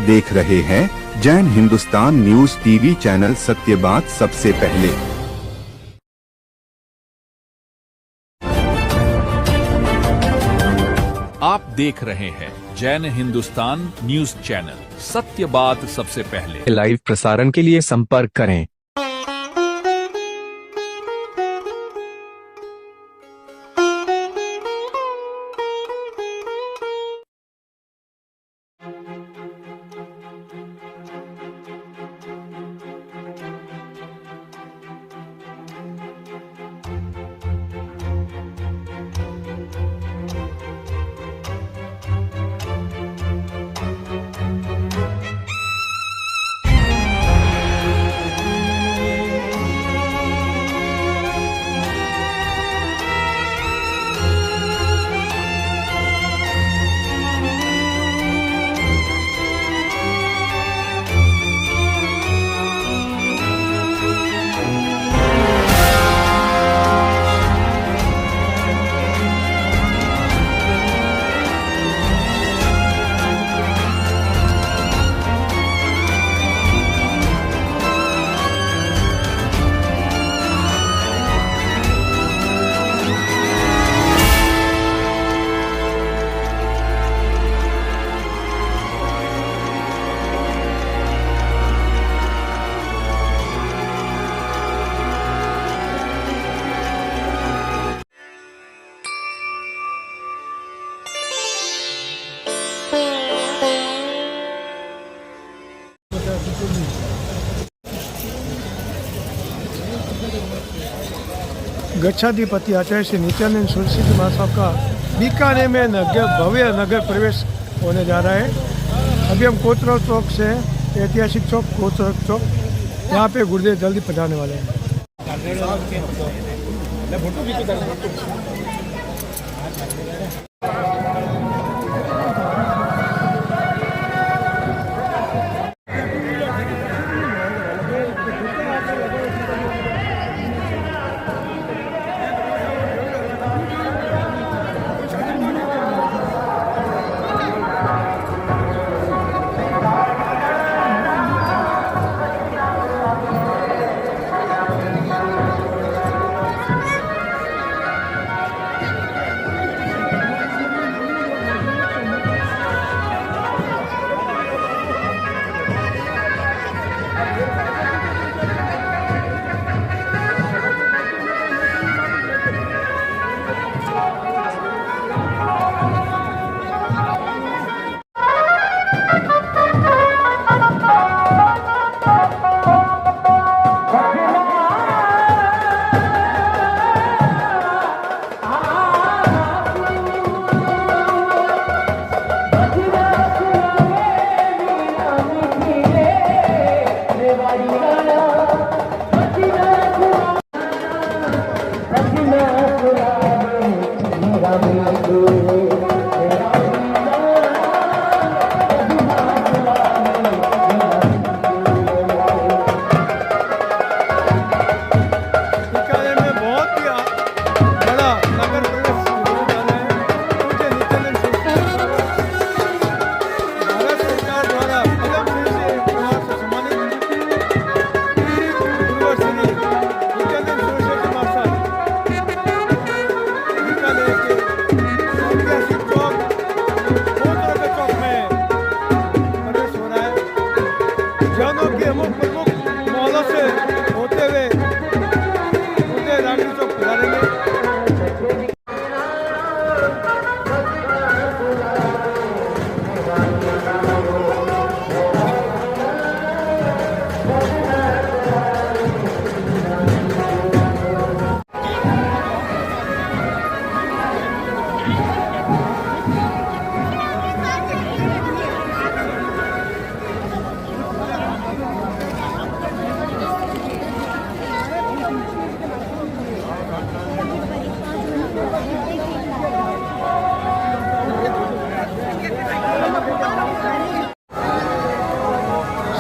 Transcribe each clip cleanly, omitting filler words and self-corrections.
देख रहे हैं Jain Hindustan news TV channel, सत्य बात सबसे पहले। आप देख रहे हैं जैन हिंदुस्तान न्यूज चैनल, सत्य बात सबसे पहले। लाइव प्रसारण के लिए संपर्क करें। गच्छाधिपति आचार्य श्री नित्यानंद सरस्वती महासाब का बीकानेर में भव्य नगर प्रवेश होने जा रहा है। अभी हम कोतरव चौक से ऐतिहासिक चौक कोतरव चौक, यहाँ पे गुरुदेव जल्दी पहुँचाने वाले हैं।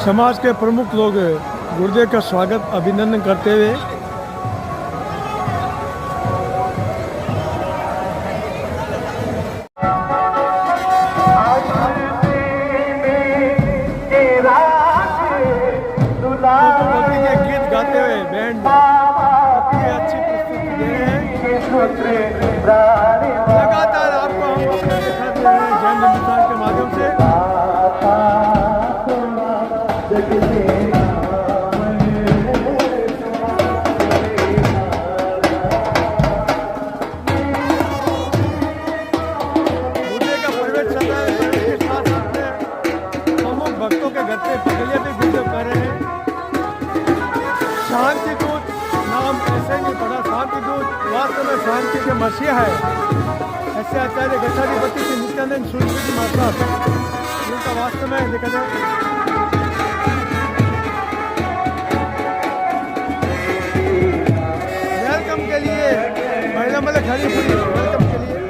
समाज के प्रमुख लोग गुरुदेव का स्वागत अभिनंदन करते हुए लगातार आपको हम अपने दिखाते हैं जैन हिंदुस्तान के माध्यम से। गुर्दे का प्रवेश चल रहा है, प्रवेश के साथ साथ में प्रमुख भक्तों के घर से पगलियां भी गुजर कर रहे हैं। शांति दूत नाम ऐसे नहीं पड़ा, शांति दूत वास्तव में शांति के मसीहा है, ऐसे आचार्य गच्छाधिपति श्री नित्यानंद सरस्वती महाराज जिनका वास्तव में देखा जाए वेलकम के लिए महिला मतलब खड़ी हुई वेलकम के लिए।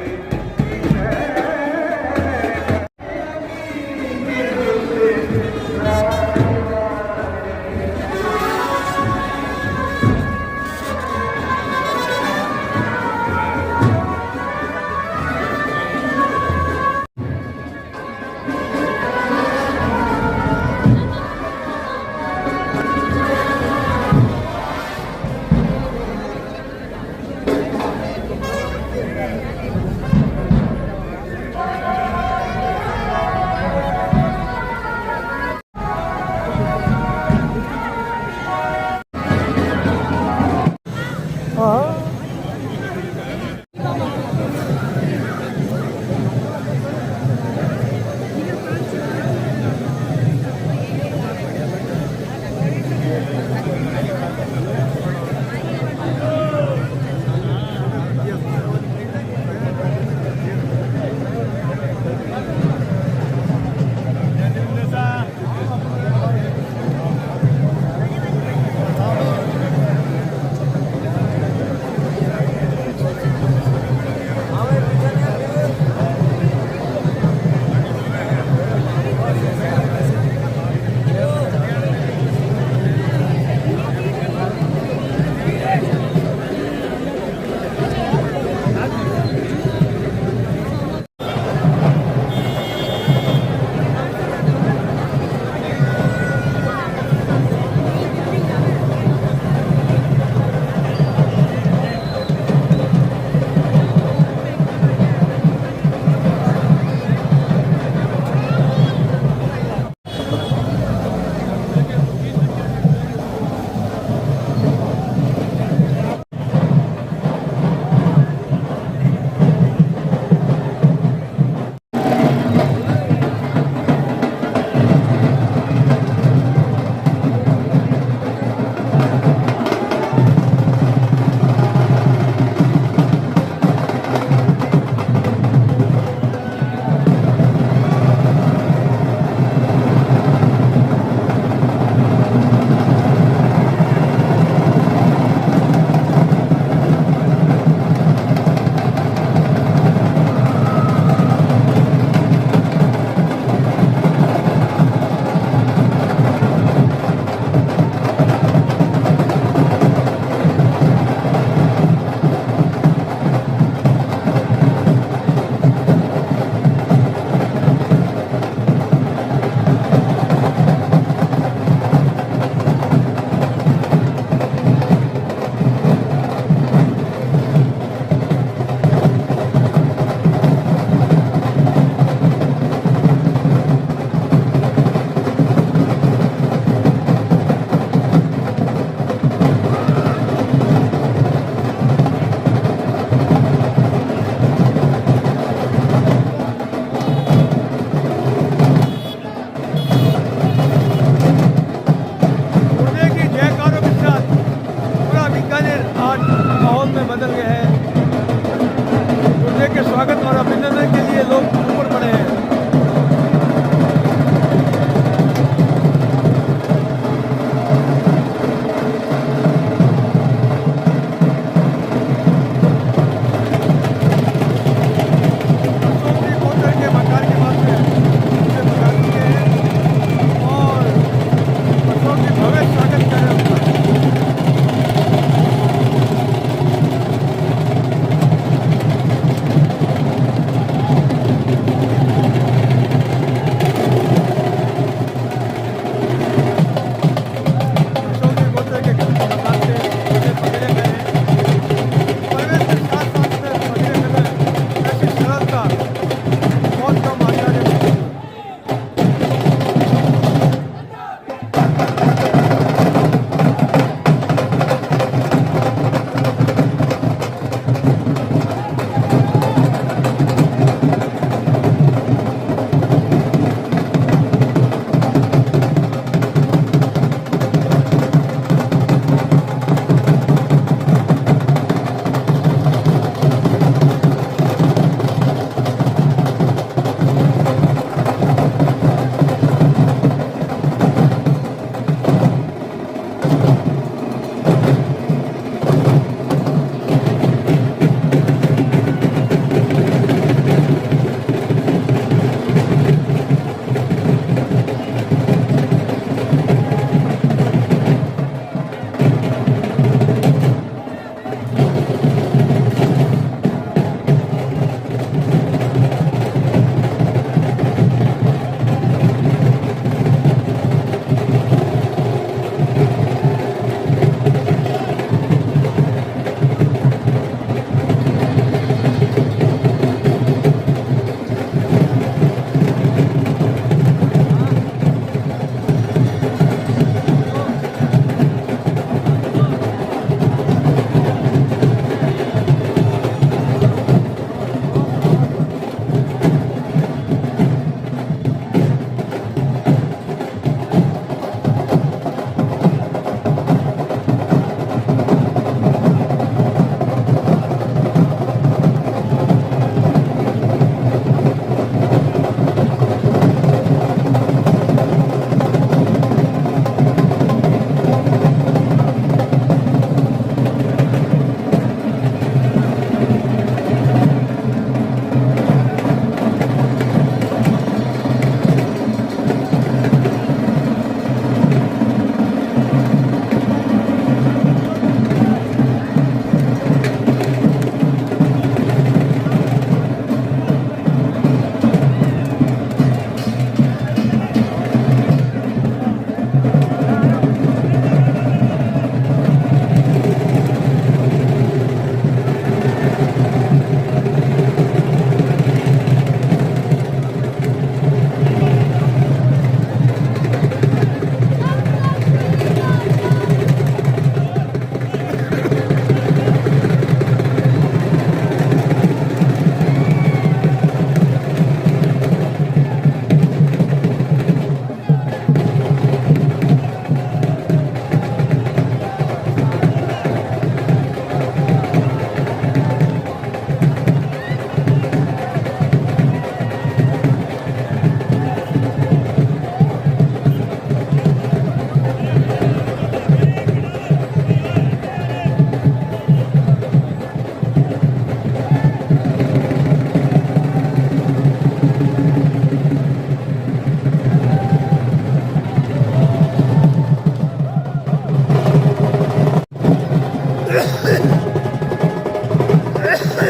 वो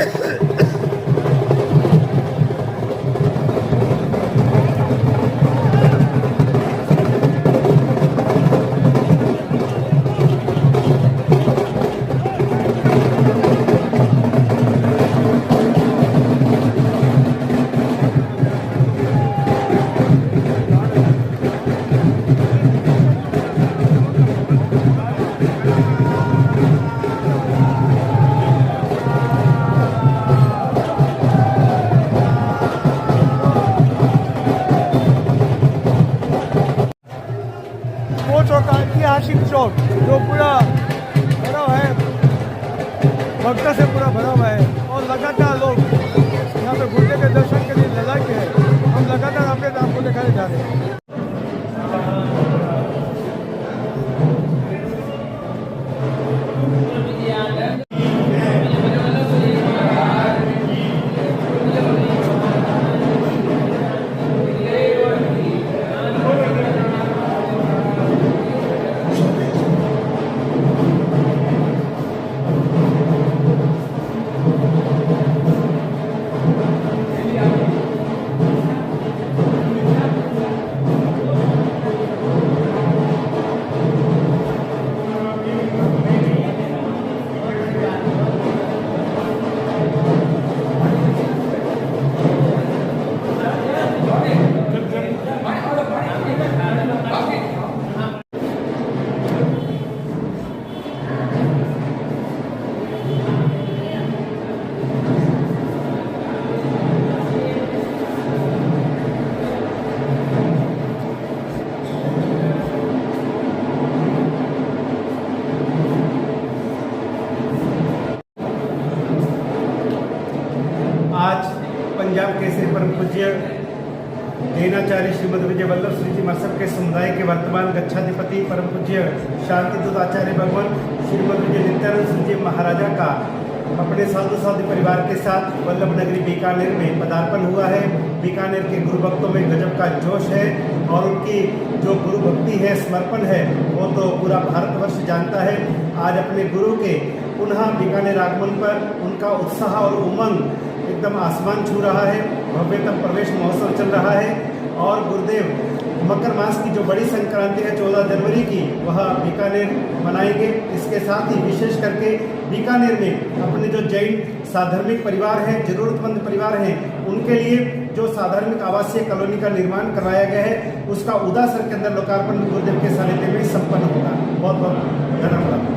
चौक ऐतिहासिक चौक जो पूरा भरा हुआ है, भक्तों से पूरा भरा हुआ है और लगातार लोग यहाँ पे गुरुदेव के दर्शन के लिए लगा के हैं। हम लगातार अपने आपको दिखाने जा रहे हैं। आज पंजाब केसरी परम पूज्य जैनाचार्य श्रीमद विजय वल्लभ श्री जी महासभ के समुदाय के वर्तमान गच्छाधिपति परम पूज्य शांति दूत आचार्य भगवान श्रीमद विजय नित्यानंद श्री जी महाराजा का अपने साधु साधु परिवार के साथ वल्लभ नगरी बीकानेर में पदार्पण हुआ है। बीकानेर के गुरु भक्तों में गजब का जोश है और उनकी जो गुरु भक्ति है, समर्पण है, वो तो पूरा भारतवर्ष जानता है। आज अपने गुरु के पुनः बीकानेर आगमन पर उनका उत्साह और उमंग एकदम आसमान छू रहा है। भव्यतम प्रवेश महोत्सव चल रहा है और गुरुदेव मकर मास की जो बड़ी संक्रांति है 14 जनवरी की, वह बीकानेर मनाएंगे। इसके साथ ही विशेष करके बीकानेर में अपने जो जैन साधर्मिक परिवार हैं, जरूरतमंद परिवार हैं, उनके लिए जो साधर्मिक आवासीय कॉलोनी का निर्माण करवाया गया है, उसका उदासर के अंदर लोकार्पण गुरुदेव के सानिध्य में संपन्न होगा। बहुत बहुत धन्यवाद।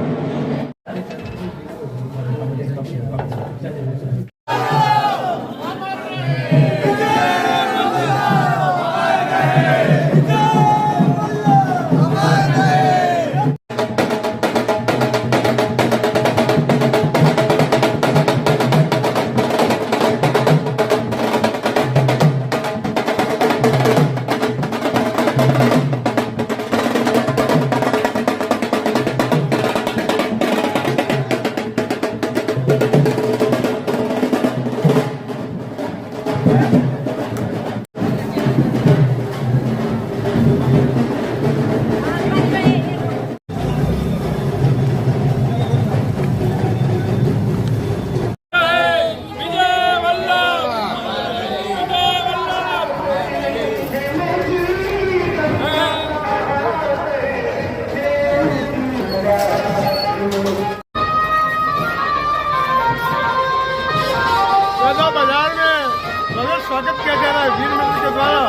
स्वागत किया जा रहा है वीर मित्र के द्वारा।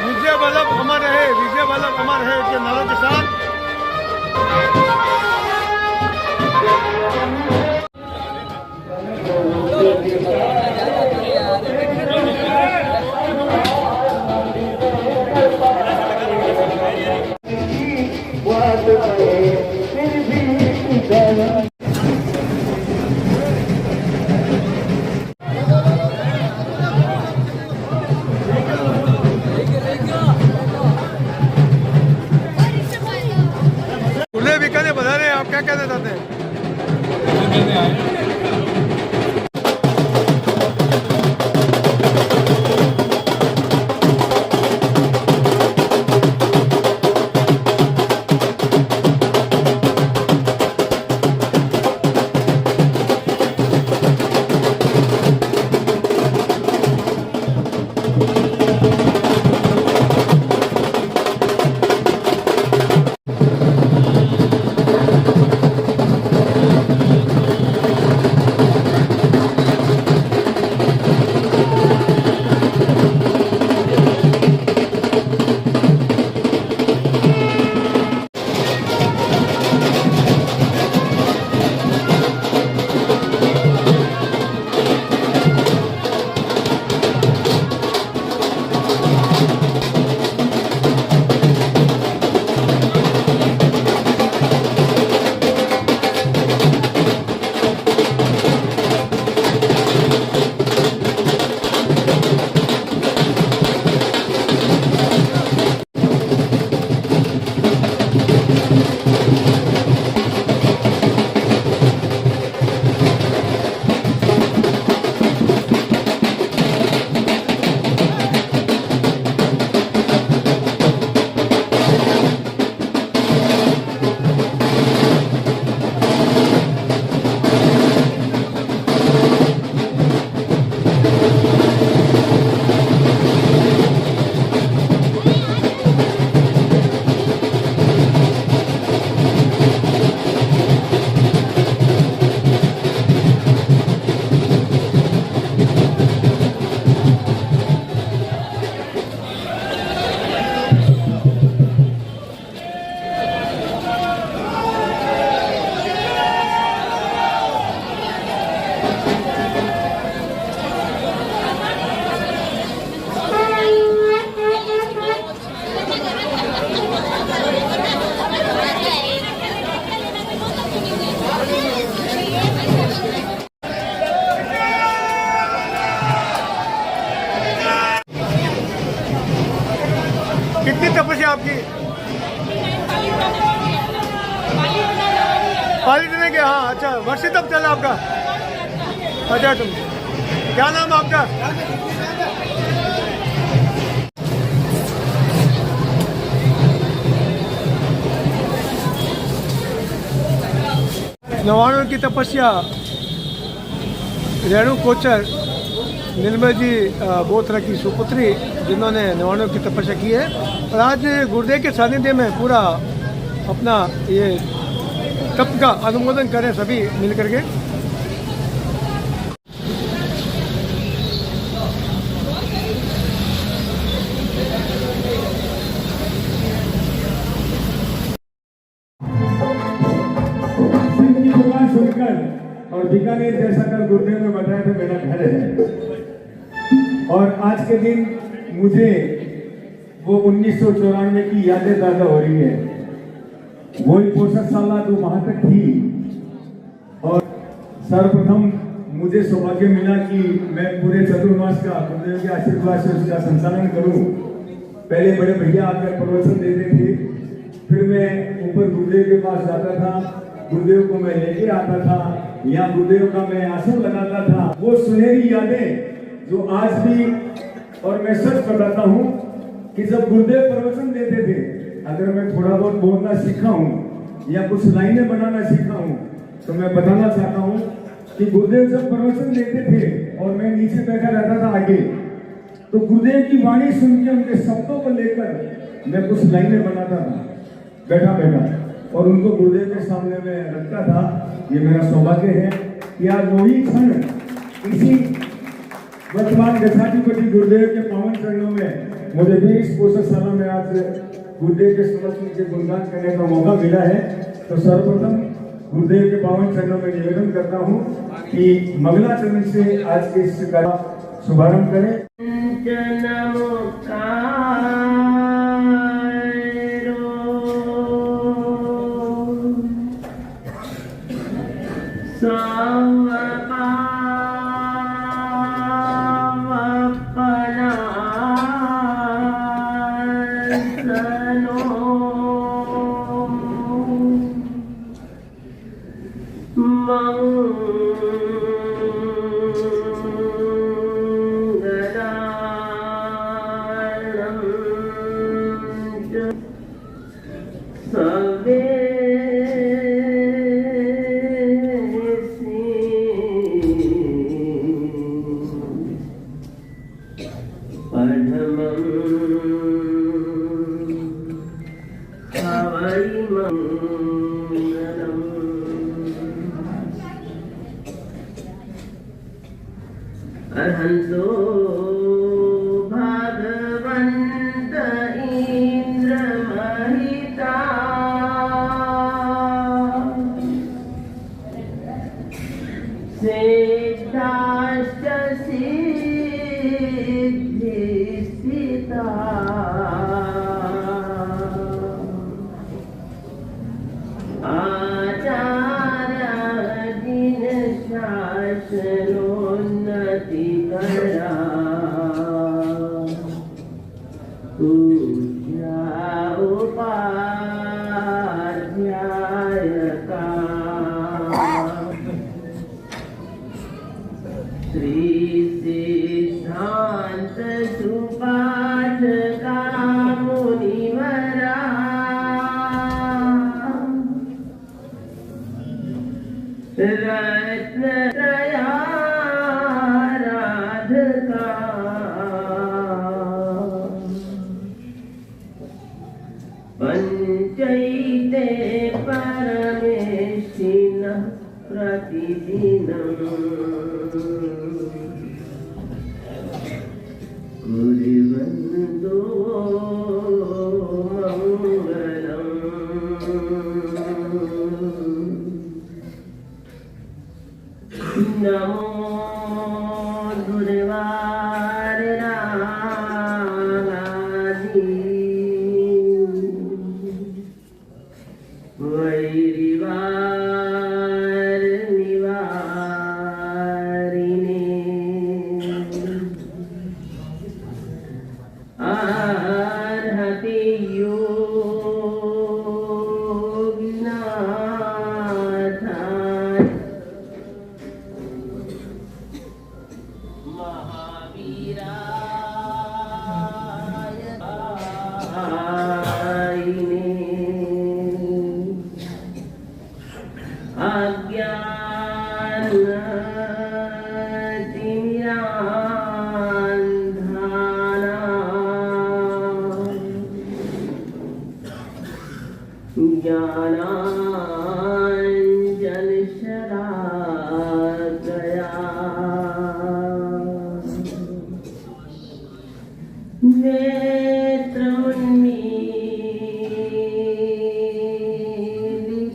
विजय वल्लभ अमर रहे, विजय वल्लभ अमर है के नारों के साथ बीकानेर बधा रहे हैं। आप क्या कहना चाहते हैं? चल आपका? अच्छा तुम क्या नाम आपका? नवाणु की तपस्या रेणु कोचर निर्मल जी बोथरा की सुपुत्री जिन्होंने 99 की तपस्या की है और आज गुरुदेव के सानिध्य में पूरा अपना ये तप का अनुमोदन करें सभी मिलकर के। और बीकानेर जैसा कल गुरुदेव ने बताया था मेरा घर है और आज के दिन मुझे वो 1994 की यादें ताजा हो रही है। वही 65 साल जो वहां तक थी और सर्वप्रथम मुझे सौभाग्य मिला कि मैं पूरे चतुर्मास का गुरुदेव के आशीर्वाद से उसका संचालन करूं। पहले बड़े भैया आकर प्रवचन देते थे, फिर मैं ऊपर गुरुदेव के पास जाता था, गुरुदेव को मैं लेके आता था, यहाँ गुरुदेव का मैं आसन लगाता था। वो सुनहरी यादें जो आज भी, और मैं सच बताता हूँ कि जब गुरुदेव प्रवचन देते थे, अगर मैं थोड़ा बहुत बोलना सीखा हूँ या कुछ लाइनें बनाना सीखा हूँ तो मैं बताना चाहता हूँ कि गुरुदेव जब प्रवचन देते थे और मैं नीचे बैठा रहता था आगे, तो गुरुदेव की वाणी सुन के उनके शब्दों को लेकर मैं कुछ लाइनें बनाता था बैठा बैठा और उनको गुरुदेव के सामने में रखता था। ये मेरा सौभाग्य है कि आज वही क्षण इसी वर्तमान गच्छाधिपति गुरुदेव के पावन चरणों में मुझे भी इस 65 साल में आज गुरुदेव के समक्ष के गुणगान करने का मौका मिला है। तो सर्वप्रथम गुरुदेव के पावन चरणों में निवेदन करता हूँ कि मंगलाचरण से आज के इस का शुभारंभ करें। अर्हन्तो भगवन्त इन्द्रमहिता सिद्धाश्च सिद्धिस्थिता आचार्यदिन शासनोन्नति करा पूज्या उपाध्यायका श्री सिद्धांत सुपाठका मुनिवरा रत्नत्रयाराधका पंचैते परमेष्ठिनः प्रतिदिनम् कुर्वन्तो मंगलम्। नमो दुर्वाररागादि वैरिवार निवारिणे अर्हति योगिनाथाय ज्ञानांजन शलाकया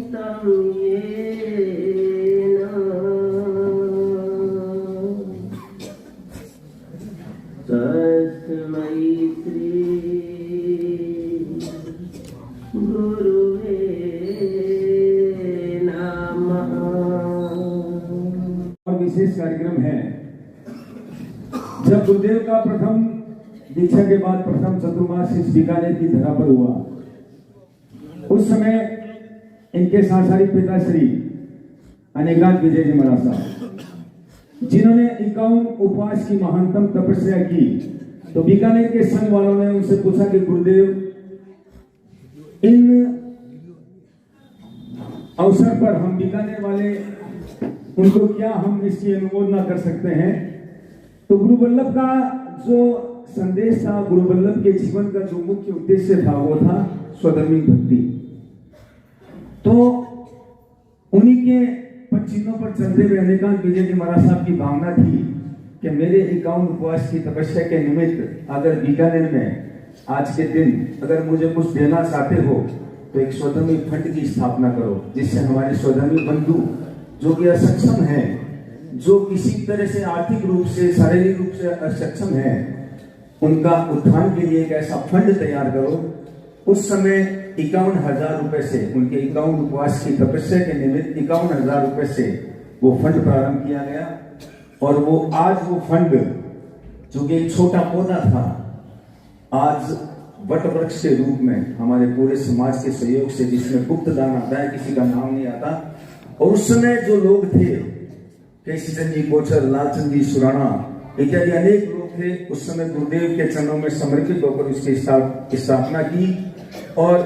नेत्रमुन्मीलितं येन तस्मै श्री गुरुवे नमः। और विशेष कार्यक्रम है। जब गुरुदेव का प्रथम दीक्षा के बाद प्रथम चतुर्मास इस बीकानेर की धरा पर हुआ, उस समय इनके सांसारिक पिताश्री अनेकांत विजय जी महाराज साहब, जिन्होंने 51 उपवास की महानतम तपस्या की, तो बीकानेर के संघ वालों ने उनसे पूछा कि गुरुदेव, इन अवसर पर हम बीकानेर वाले उनको क्या हम इसकी अनुमोदना कर सकते हैं? तो गुरु वल्लभ का जो संदेश था, गुरु वल्लभ के जीवन का जो मुख्य उद्देश्य था, वो था स्वधर्मी भक्ति। तो उन्हीं के पद पर चलते हुए अनेकांत विजय जी महाराज साहब की भावना थी कि मेरे 51 उपवास की तपस्या के निमित्त अगर बीकानेर में आज के दिन अगर मुझे कुछ देना चाहते हो तो एक स्वधर्मी फंड की स्थापना करो, जिससे हमारे स्वधर्मी बंधु जो कि असक्षम है, जो किसी तरह से आर्थिक रूप से शारीरिक रूप से असक्षम है, उनका उत्थान के लिए एक ऐसा फंड तैयार करो। उस समय 51,000 रुपए से, उनके 51 उपवास की तपस्या के निमित्त 51,000 रुपए से वो फंड प्रारंभ किया गया। और वो आज वो फंड जो कि एक छोटा पौधा था, आज वट वृक्ष के रूप में हमारे पूरे समाज के सहयोग से, जिसमें गुप्त दान आता है, किसी का नाम नहीं आता। और उस समय जो लोग थे, केसी चंद जी कोचर, लालचंद जी सुराणा इत्यादि अनेक लोग थे, उस समय गुरुदेव के चरणों में समर्पित होकर उसकी स्थापना की। और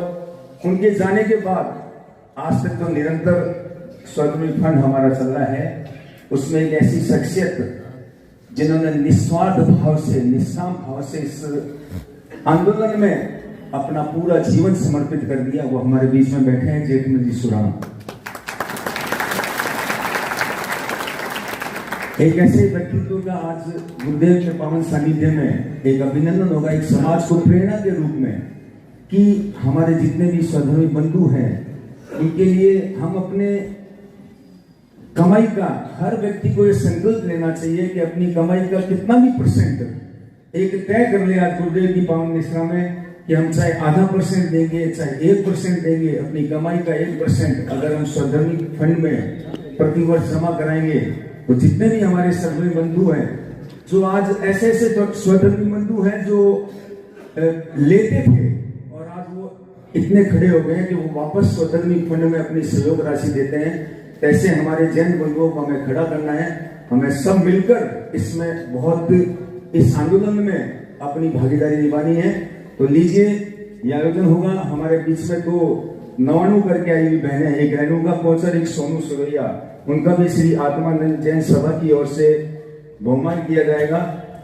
उनके जाने के बाद आज तक तो निरंतर स्वधर्मी फंड हमारा चल रहा है। उसमें एक ऐसी शख्सियत जिन्होंने निस्वार्थ भाव से, निष्काम भाव से इस आंदोलन में अपना पूरा जीवन समर्पित कर दिया, वो हमारे बीच में बैठे हैं जेठमल जी सुराणा। एक ऐसे व्यक्तित्व का आज गुरुदेव के पावन सानिध्य में एक अभिनंदन होगा, एक समाज को प्रेरणा के रूप में, कि हमारे जितने भी स्वधर्मी बंधु हैं उनके लिए हम अपने कमाई का, हर व्यक्ति को ये संकल्प लेना चाहिए कि अपनी कमाई का कितना भी परसेंट एक तय कर ले आज गुरुदेव की पावन निष्ठा में, कि हम चाहे आधा % देंगे, चाहे 1% देंगे, अपनी कमाई का 1% अगर हम स्वधर्मी फंड में प्रतिवर्ष जमा कराएंगे, तो जितने भी हमारे स्वधर्मी बंधु हैं, जो आज ऐसे ऐसे स्वधर्मी बंधु हैं जो लेते थे और आज वो इतने खड़े हो गए हैं कि वो वापस स्वधर्मी फंड में अपनी सहयोग राशि देते हैं, ऐसे हमारे जैन बंधुओं को हमें खड़ा करना है। हमें सब मिलकर इसमें बहुत इस आंदोलन में अपनी भागीदारी निभानी है। तो लीजिए, ये आयोजन होगा। हमारे बीच में 2 नवाणु करके आई हुई बहनें, एक रेणुका कोचर, एक सोनू सुरैया, उनका भी श्री आत्मानंद जैन सभा की ओर से बहुमान किया जाएगा।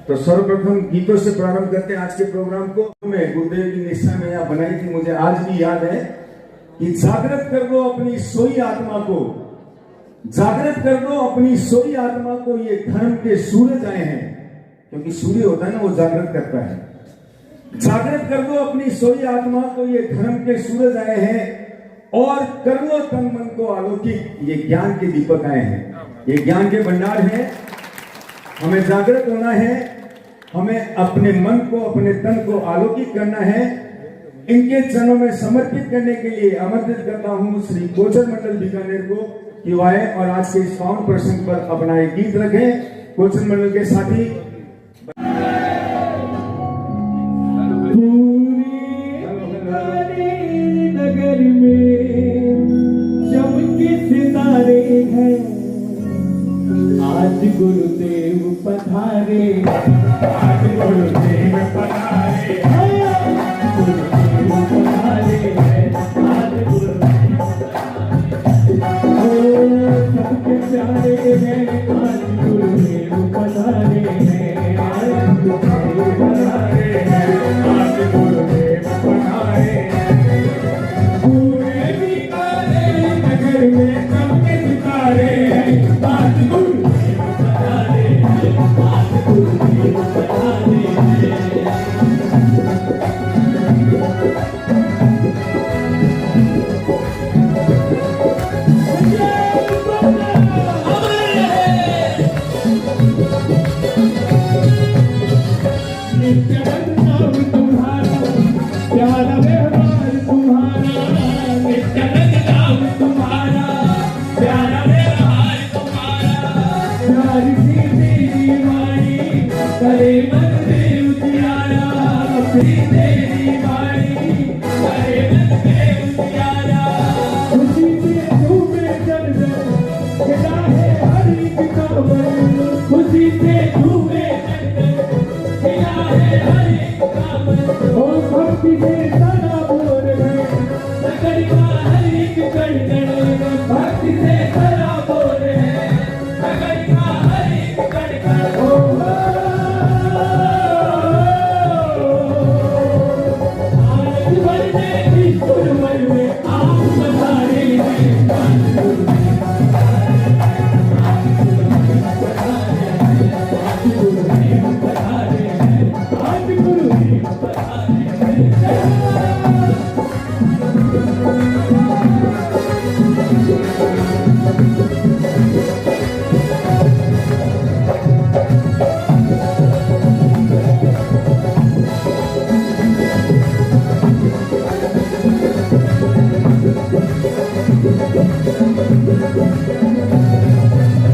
तो सर्वप्रथम गीतों से प्रारंभ करते हैं आज के प्रोग्राम को। मैं गुरुदेव की निष्ठा में यहाँ बनाई थी, मुझे आज भी याद है कि जागृत कर दो अपनी सोई आत्मा को, जागृत कर दो अपनी सोई आत्मा को, ये धर्म के सूरज आए हैं। क्योंकि सूर्य होता है ना, वो जागृत करता है। जागृत कर दो अपनी सोई आत्मा को, ये धर्म के सूरज आए हैं, और कर लो तन मन को अलौकिक, ये ज्ञान के दीपक आए हैं, ये ज्ञान के भंडार हैं। हमें जागृत होना है, हमें अपने मन को, अपने तन को अलौकिक करना है। इनके चरणों में समर्पित करने के लिए आमंत्रित करता हूं श्री कोचर मंडल बीकानेर को कि वो आए और आज के इस पावन प्रसंग पर अपना एक गीत रखें। कोचर मंडल के साथी नगर में चमके सितारे हैं, आज गुरुदेव पधारे, आज गुरुदेव पधारे, गुरुदेव पधारे हैं, आज गुरुदेव पधारे। प्यारे हैं आज गुरुदेव पधारे हैं आज गुरुदेव पधारे हैं आज गुरुदेव पधारे हैं पूरे बीकानेर नगर में चमके सितारे हैं आज गुरुदेव पधारे हैं आज गुरुदेव पधारे हैं। प्यारा व्यवहार तुम्हारा नित्य नाम तुम्हारा प्यारा व्यवहार तुम्हारा प्यारी सी तेरी वाणी करे मन में उजियारा अपनी तेरी वाणी करे मन में उजियारा खुशी से झूमे चल खिला है हर एक कामन खुशी से झूमे खिला है हर एक कामन ओ भक्ति से सदा बोल है नगर का हर एक कण भक्ति से सदा बोल है नगर का हर एक कण ओ आज बरने बिल्कुल मन में आप पधारे हैं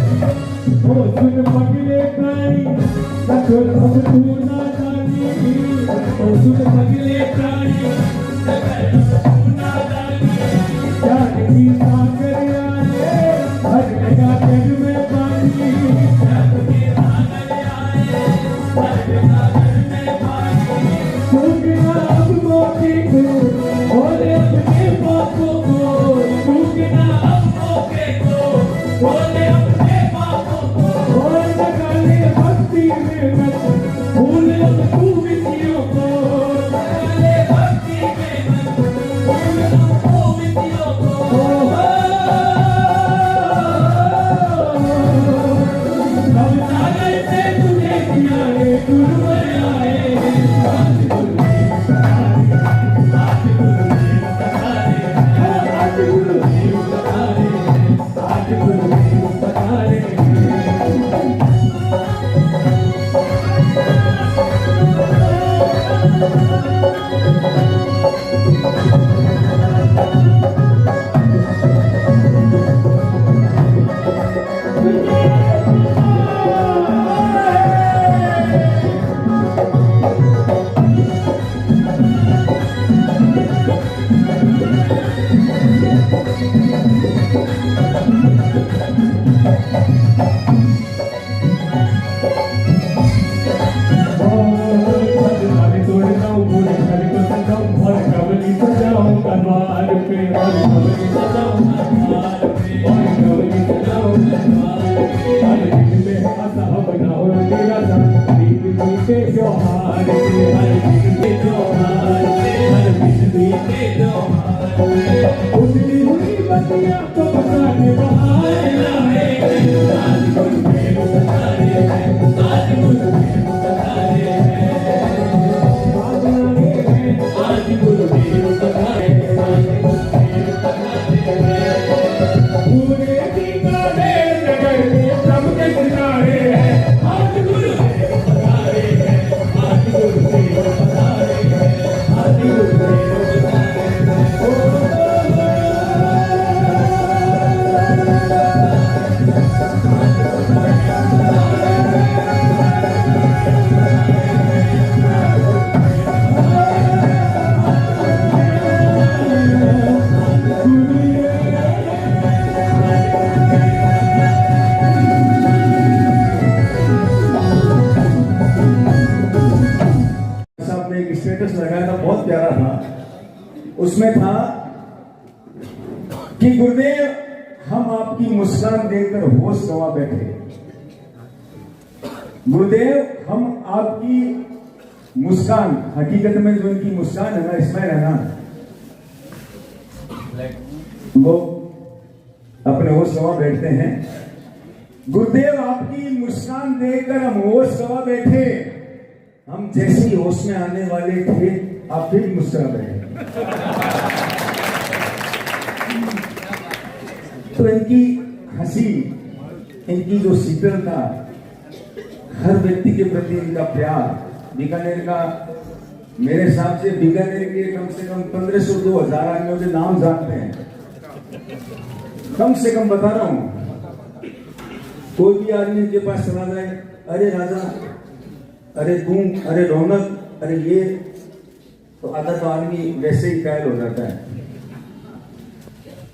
सुन पगले प्राणी नगर अब तू ना जानी ओ सुन पगले प्राणी नगर अब तू ना जानी जान की सागर आए हर लगा जग में पानी जान की सागर आए हर लगा जग में पानी चूकना अब मौके को बोले अपने पापों को चूकना अब मौके को बोले अपने पापों को भक्ति में मत भूल तू विधियों को लगाले भक्ति में मत भूल तू विधियों को हम सागर से तुझे किया है गुरुवर आए आज गुरुदेव पधारे आज गुरुदेव पधारे आज गुरुदेव पधारे आज गुरुदेव पधारे उसमें था कि गुरुदेव हम आपकी मुस्कान देखकर होश गंवा बैठे। गुरुदेव, हम आपकी मुस्कान, हकीकत में जो इनकी मुस्कान है ना, स्माइल है ना, वो अपने होश गंवा बैठते हैं। गुरुदेव, आपकी मुस्कान देखकर हम होश गंवा बैठे। हम जैसे ही होश में आने वाले थे, आप फिर मुस्कुरा रहे। तो इनकी हंसी, इनकी जो शीतलता, हर व्यक्ति के प्रति इनका प्यार, बीकानेर का, मेरे हिसाब से बीकानेर के कम से कम 1500-2000 आदमियों के नाम जानते हैं, कम से कम बता रहा हूं। कोई भी आदमी के पास चला जाए, अरे राजा, अरे तुम, अरे रौनक, अरे ये, तो आधा तो आदमी वैसे ही कायल हो जाता है।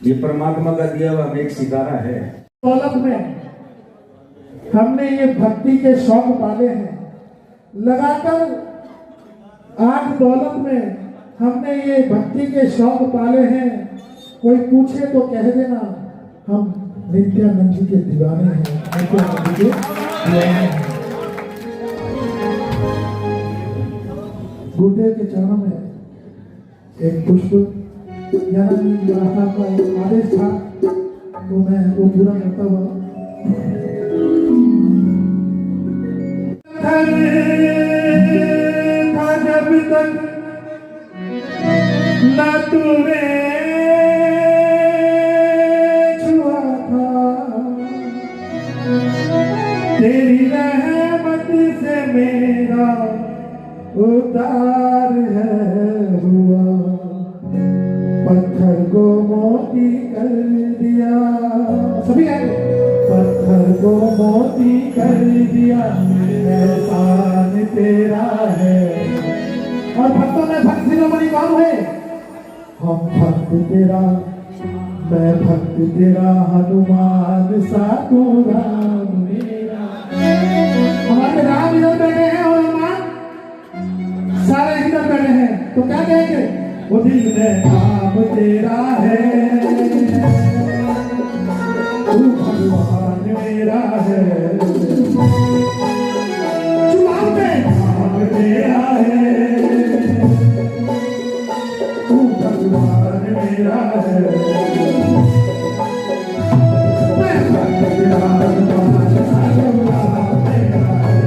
ये परमात्मा का दिया हुआ हमें एक सितारा है। दौलत में हमने ये भक्ति के शौक पाले हैं, लगाकर आग दौलत में हमने ये भक्ति के शौक पाले हैं। कोई पूछे तो कह देना हम नित्यानंद जी के दीवाने हैं, नित्यानंद जी के दीवाने हैं। गुरुदेव के चरणों में एक पुष्प यानी साहब का एक आदेश था, तो मैं वो पूरा करता हुआ जब तक न तूने छुआ था, तेरी रहमत से मेरा उतार है हुआ, पत्थर को मोती कर दिया। सभी पत्थर को मोती कर दिया, एहसान तेरा है। और भक्तों में भक्त शिरोमणि कौन है? हम भक्त तेरा, मैं भक्त तेरा, हनुमान साधु राम मेरा। हमारे राम इधर बैठे हैं और हनुमान सारे इधर बैठे हैं, तो क्या कहेंगे? वो दिल में नाम तेरा है, तू भगवान मेरा है, जुबान पे नाम तेरा है, तू भगवान मेरा है। मैं भक्त तेरा, हनुमान साधु राम मेरा है,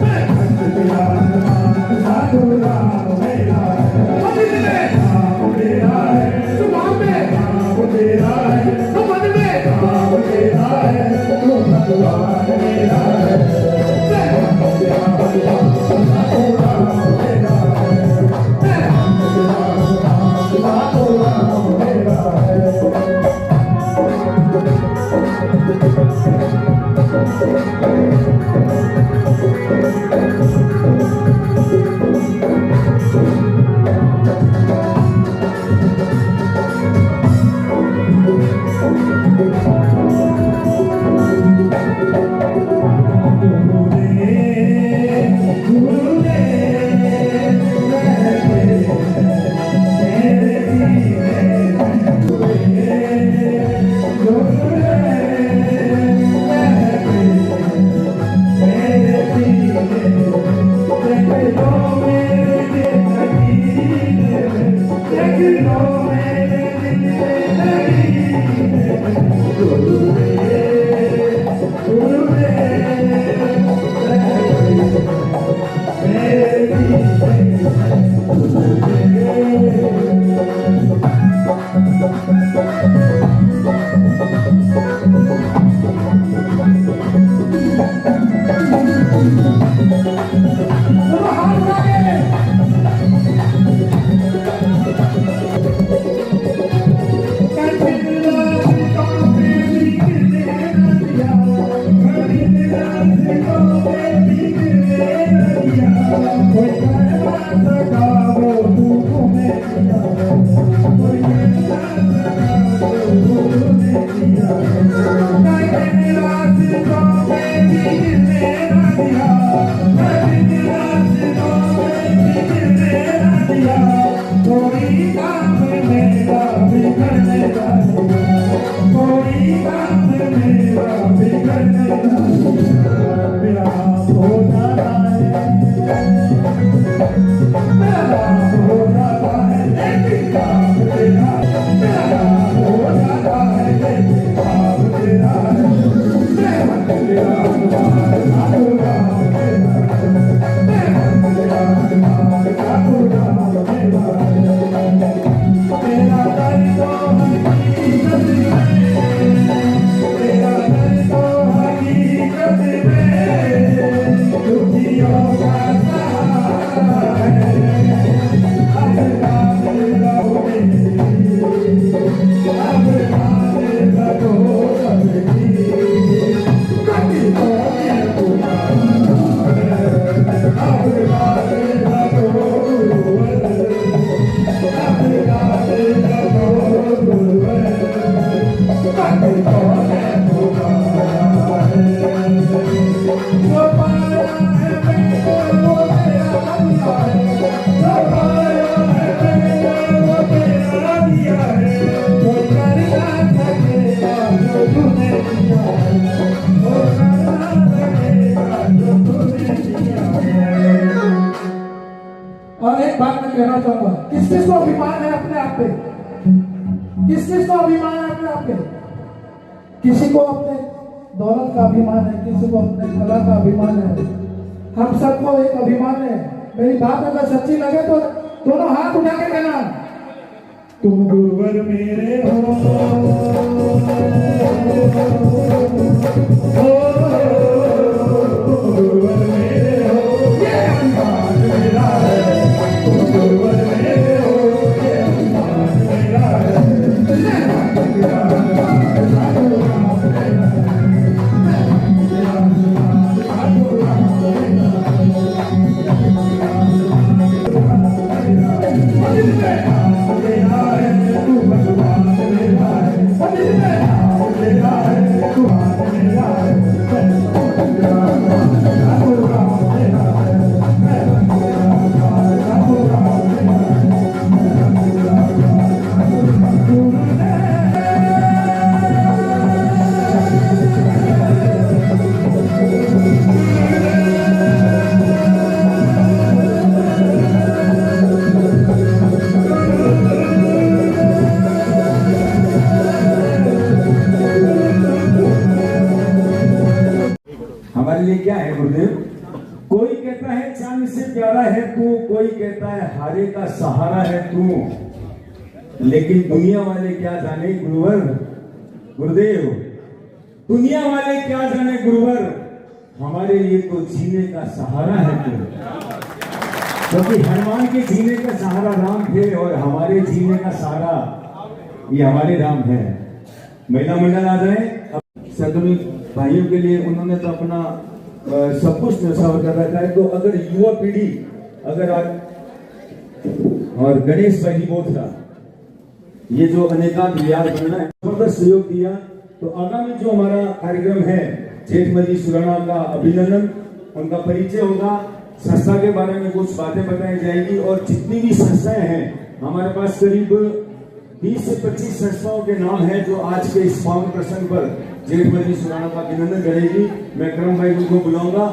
मैं भक्त तेरा, हनुमान साधु राम मेरा है। नाम तेरा है, जुबान पे नाम तेरा है, मन में नाम तेरा है, तू भगवान मेरा है। मैं भक्त तेरा, हनुमान साधु राम मेरा है, मैं भक्त तेरा, हनुमान साधु राम मेरा है। और एक बात मैं कहना चाहूंगा, किस किस को अभिमान है अपने आप पे? किस किस को अभिमान है अपने आप पे? किसी को अपने दौलत का अभिमान है, किसी को अपने कला का अभिमान है। हम सबको एक अभिमान है। मेरी बात अगर सच्ची लगे तो दोनों हाथ उठा के कहना, तुम गुरुवर मेरे हो। हमारे लिए क्या है गुरुदेव? कोई कहता है चांद से प्यारा है तू, कोई कहता है हारे का सहारा है तू, लेकिन दुनिया वाले क्या जाने गुरुवर, गुरुदेव दुनिया वाले क्या जाने गुरुवर, हमारे लिए तो जीने का सहारा है तू। क्योंकि हनुमान के जीने का सहारा राम थे और हमारे जीने का सहारा ये हमारे राम है। महिला मंडल आ जाए। सदमी भाइयों के लिए उन्होंने तो अपना सब कुछ न्यौछावर कर रखा है। तो अगर युवा पीढ़ी अगर आज और गणेश भाई बोथरा ये जो अनेकांत विहार बनना है जबरदस्त सहयोग दिया, तो आगामी जो हमारा कार्यक्रम है जेठमती सुराणा का अभिनंदन, उनका परिचय होगा, संस्था के बारे में कुछ बातें बताई जाएगी और जितनी भी संस्थाएं हैं हमारे पास करीब 20 से 25 संस्थाओं के नाम है जो आज के इस पावन प्रसंग पर जेठमती सुराणा का अभिनंदन करेगी। मैं करम भाई को बुलाऊंगा।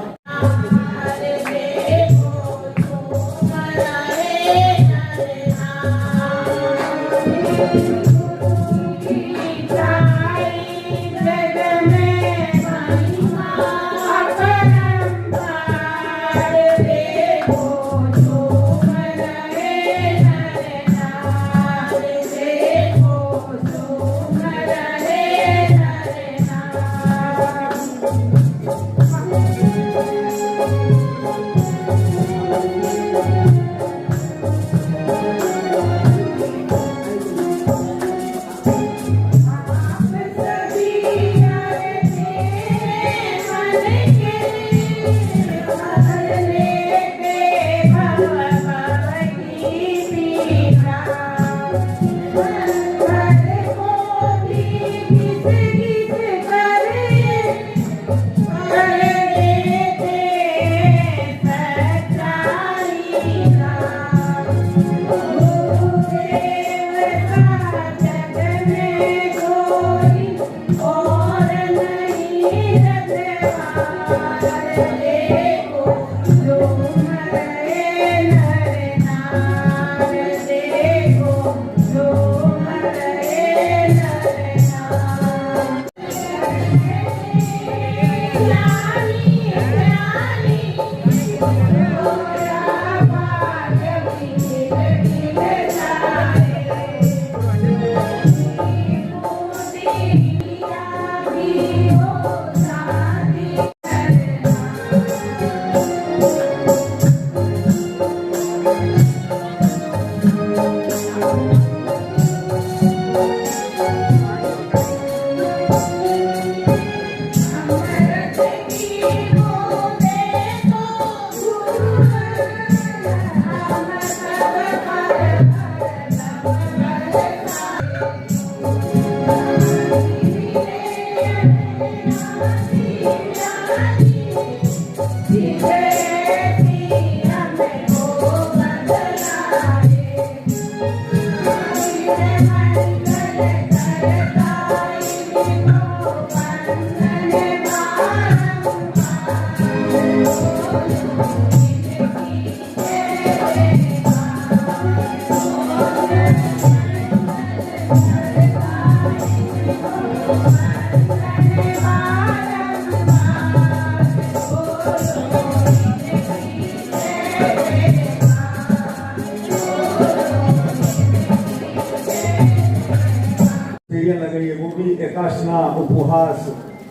प्रकाशना उपहास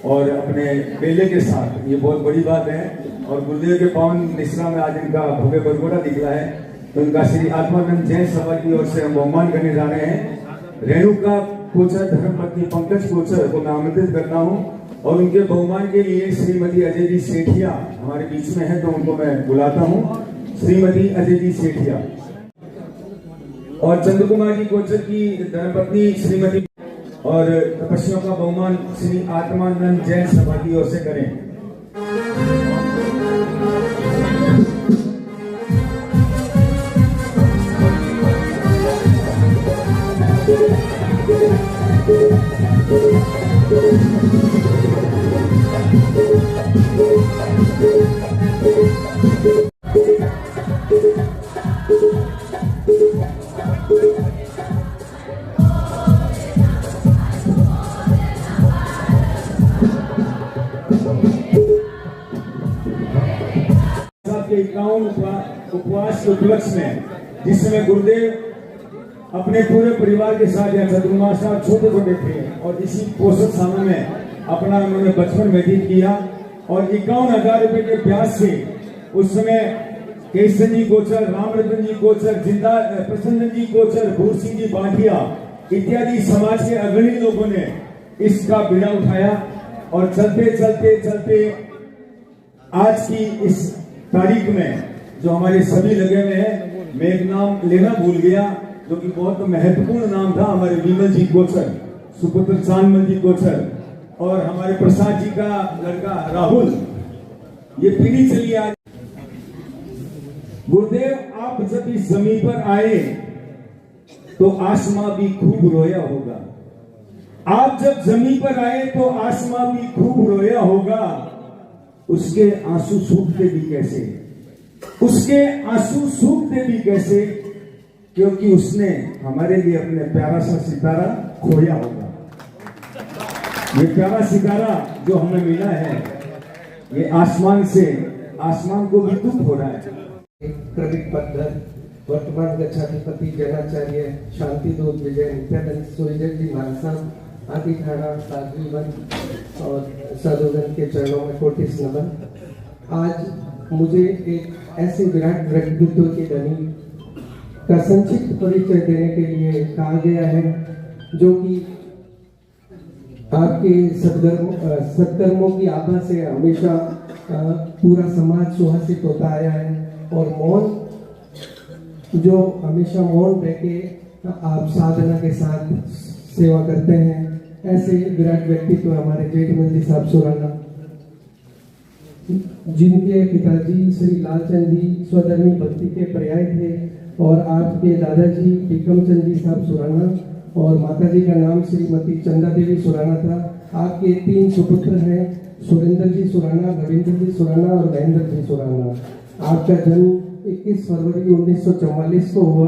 और अपने बेले के साथ, ये बहुत बड़ी बात है। और गुरुदेव के पावन निश्रा में आज इनका भव्य बरगोड़ा निकला है, तो इनका श्री आत्मानंद जैन सभा की ओर से हम बहुमान करने जा रहे हैं। रेणुका कोचर धर्मपत्नी पंकज कोचर को मैं आमंत्रित करता हूं और उनके बहुमान के लिए श्रीमती अजय जी सेठिया हमारे बीच में है, तो उनको मैं बुलाता हूं। श्रीमती अजय जी सेठिया और चंद्र कुमार जी कोचर की धर्मपत्नी श्रीमती, और तपस्वियों का बहुमान श्री आत्मानंद जैन सभा की ओर से करें। उपवास के उपलक्ष्य में, जिस समय गुरुदेव अपने पूरे परिवार के साथ या चंद्रमा साहब छोटे छोटे थे और इसी पोषक सामने में अपना उन्होंने बचपन व्यतीत किया और 51,000 रुपए के ब्याज से उस समय केशव जी कोचर, रामरतन जी कोचर, जिंदा प्रसन्न जी कोचर, भूर सिंह जी बांटिया इत्यादि समाज के अग्रणी लोगों ने इसका बीड़ा उठाया और चलते चलते चलते आज की इस तारीख में जो हमारे सभी लगे हुए हैं, मैं एक नाम लेना भूल गया जो कि बहुत महत्वपूर्ण नाम था, हमारे विमल जी कोचर, सुपुत्र चांदमल जी कोचर और हमारे प्रसाद जी का लड़का राहुल, ये पीढ़ी चली आज। गुरुदेव आप जब इस जमीन पर आए तो आसमां भी खूब रोया होगा, आप जब जमीन पर आए तो आसमां भी खूब रोया होगा। उसके आंसू सूखते भी कैसे, उसके आंसू सूखते भी कैसे, क्योंकि उसने हमारे लिए अपने प्यारा सा सितारा खोया होगा। ये प्यारा सितारा जो हमें मिला है, ये आसमान से, आसमान को भी दुख हो रहा है। प्रवीण पद्धर, वर्तमान गच्छाधिपति जनाचार्य शांतिदूत विजय नित्यानंद सूर्यजन जी महाराज आदि थाना साधवीवन और साधुगण के चरणों में कोटिस नमन। आज मुझे एक ऐसे विराट व्यक्तित्व के धनी का संक्षिप्त परिचय देने के लिए कहा गया है, जो कि आपके सत्कर्मों की आभा से हमेशा पूरा समाज सुहासित होता आया है और मौन जो हमेशा मौन रह के आप साधना के साथ सेवा करते हैं, ऐसे विराट व्यक्तित्व हमारे जेठमल जी साहब सुराना, जिनके पिताजी श्री लालचंद जी स्वधर्मी भक्ति के पर्याय थे और आपके दादाजी भिकमचंद जी साहब सुराना और माताजी का नाम श्रीमती चंदा देवी सुराना था। आपके 3 सुपुत्र हैं, सुरेंद्र जी सुराना, रविंद्र जी सुराना और महेंद्र जी सुराना। आपका जन्म 21 फरवरी 1944 को हुआ।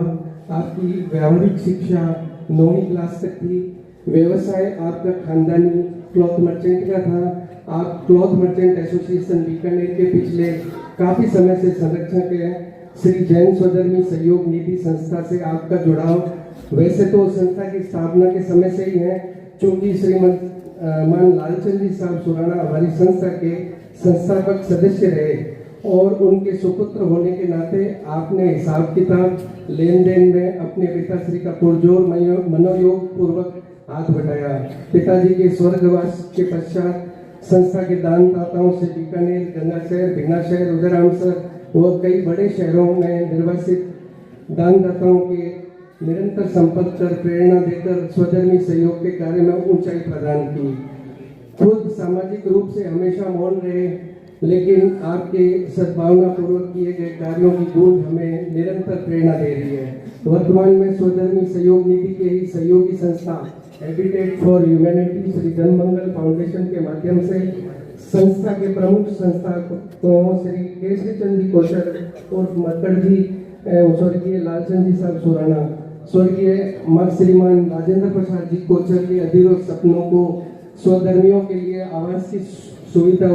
आपकी व्यावहारिक शिक्षा 9वीं क्लास तक थी। व्यवसाय आपका खानदानी क्लॉथ मर्चेंट का था। आप क्लॉथ मर्चेंट एसोसिएशन बीकानेर के पिछले काफी समय से संरक्षक हैं। श्री जैन स्वधर्मी सहयोग निधि संस्था से आपका जुड़ाव वैसे तो संस्था की स्थापना के समय से ही है, चूंकि श्रीमान लालचंद जी साहब सुराना हमारी संस्था के संस्थापक सदस्य रहे और उनके सुपुत्र होने के नाते आपने हिसाब किताब लेन देन में अपने पिताश्री का पुरजोर मनोयोग पूर्वक हाथ बटाया। पिताजी के स्वर्गवास के पश्चात संस्था के दानदाताओं से बीकानेर, गंगाशहर, भिन्नाशहर, उदयरामसर व कई बड़े शहरों में निर्वासित दानदाताओं के निरंतर संपर्क कर प्रेरणा देकर स्वधर्मी सहयोग के कार्य में ऊंचाई प्रदान की। खुद सामाजिक रूप से हमेशा मौन रहे, लेकिन आपके सद्भावना पूर्वक किए गए कार्यों की गूंज हमें निरंतर प्रेरणा दे रही है। वर्तमान में स्वधर्मी सहयोग निधि के ही सहयोगी संस्था Habitat for Humanity Shri Janmangal foundation के माध्यम से संस्था के प्रमुख संस्थापकों श्री केशरी चंद जी कोचर और मक्कड़ जी, स्वर्गीय लालचंद जी साहब सुराना, स्वर्गीय श्रीमान राजेंद्र प्रसाद जी कोचर के अधूरे सपनों को स्वधर्मियों के लिए आवास की सुविधा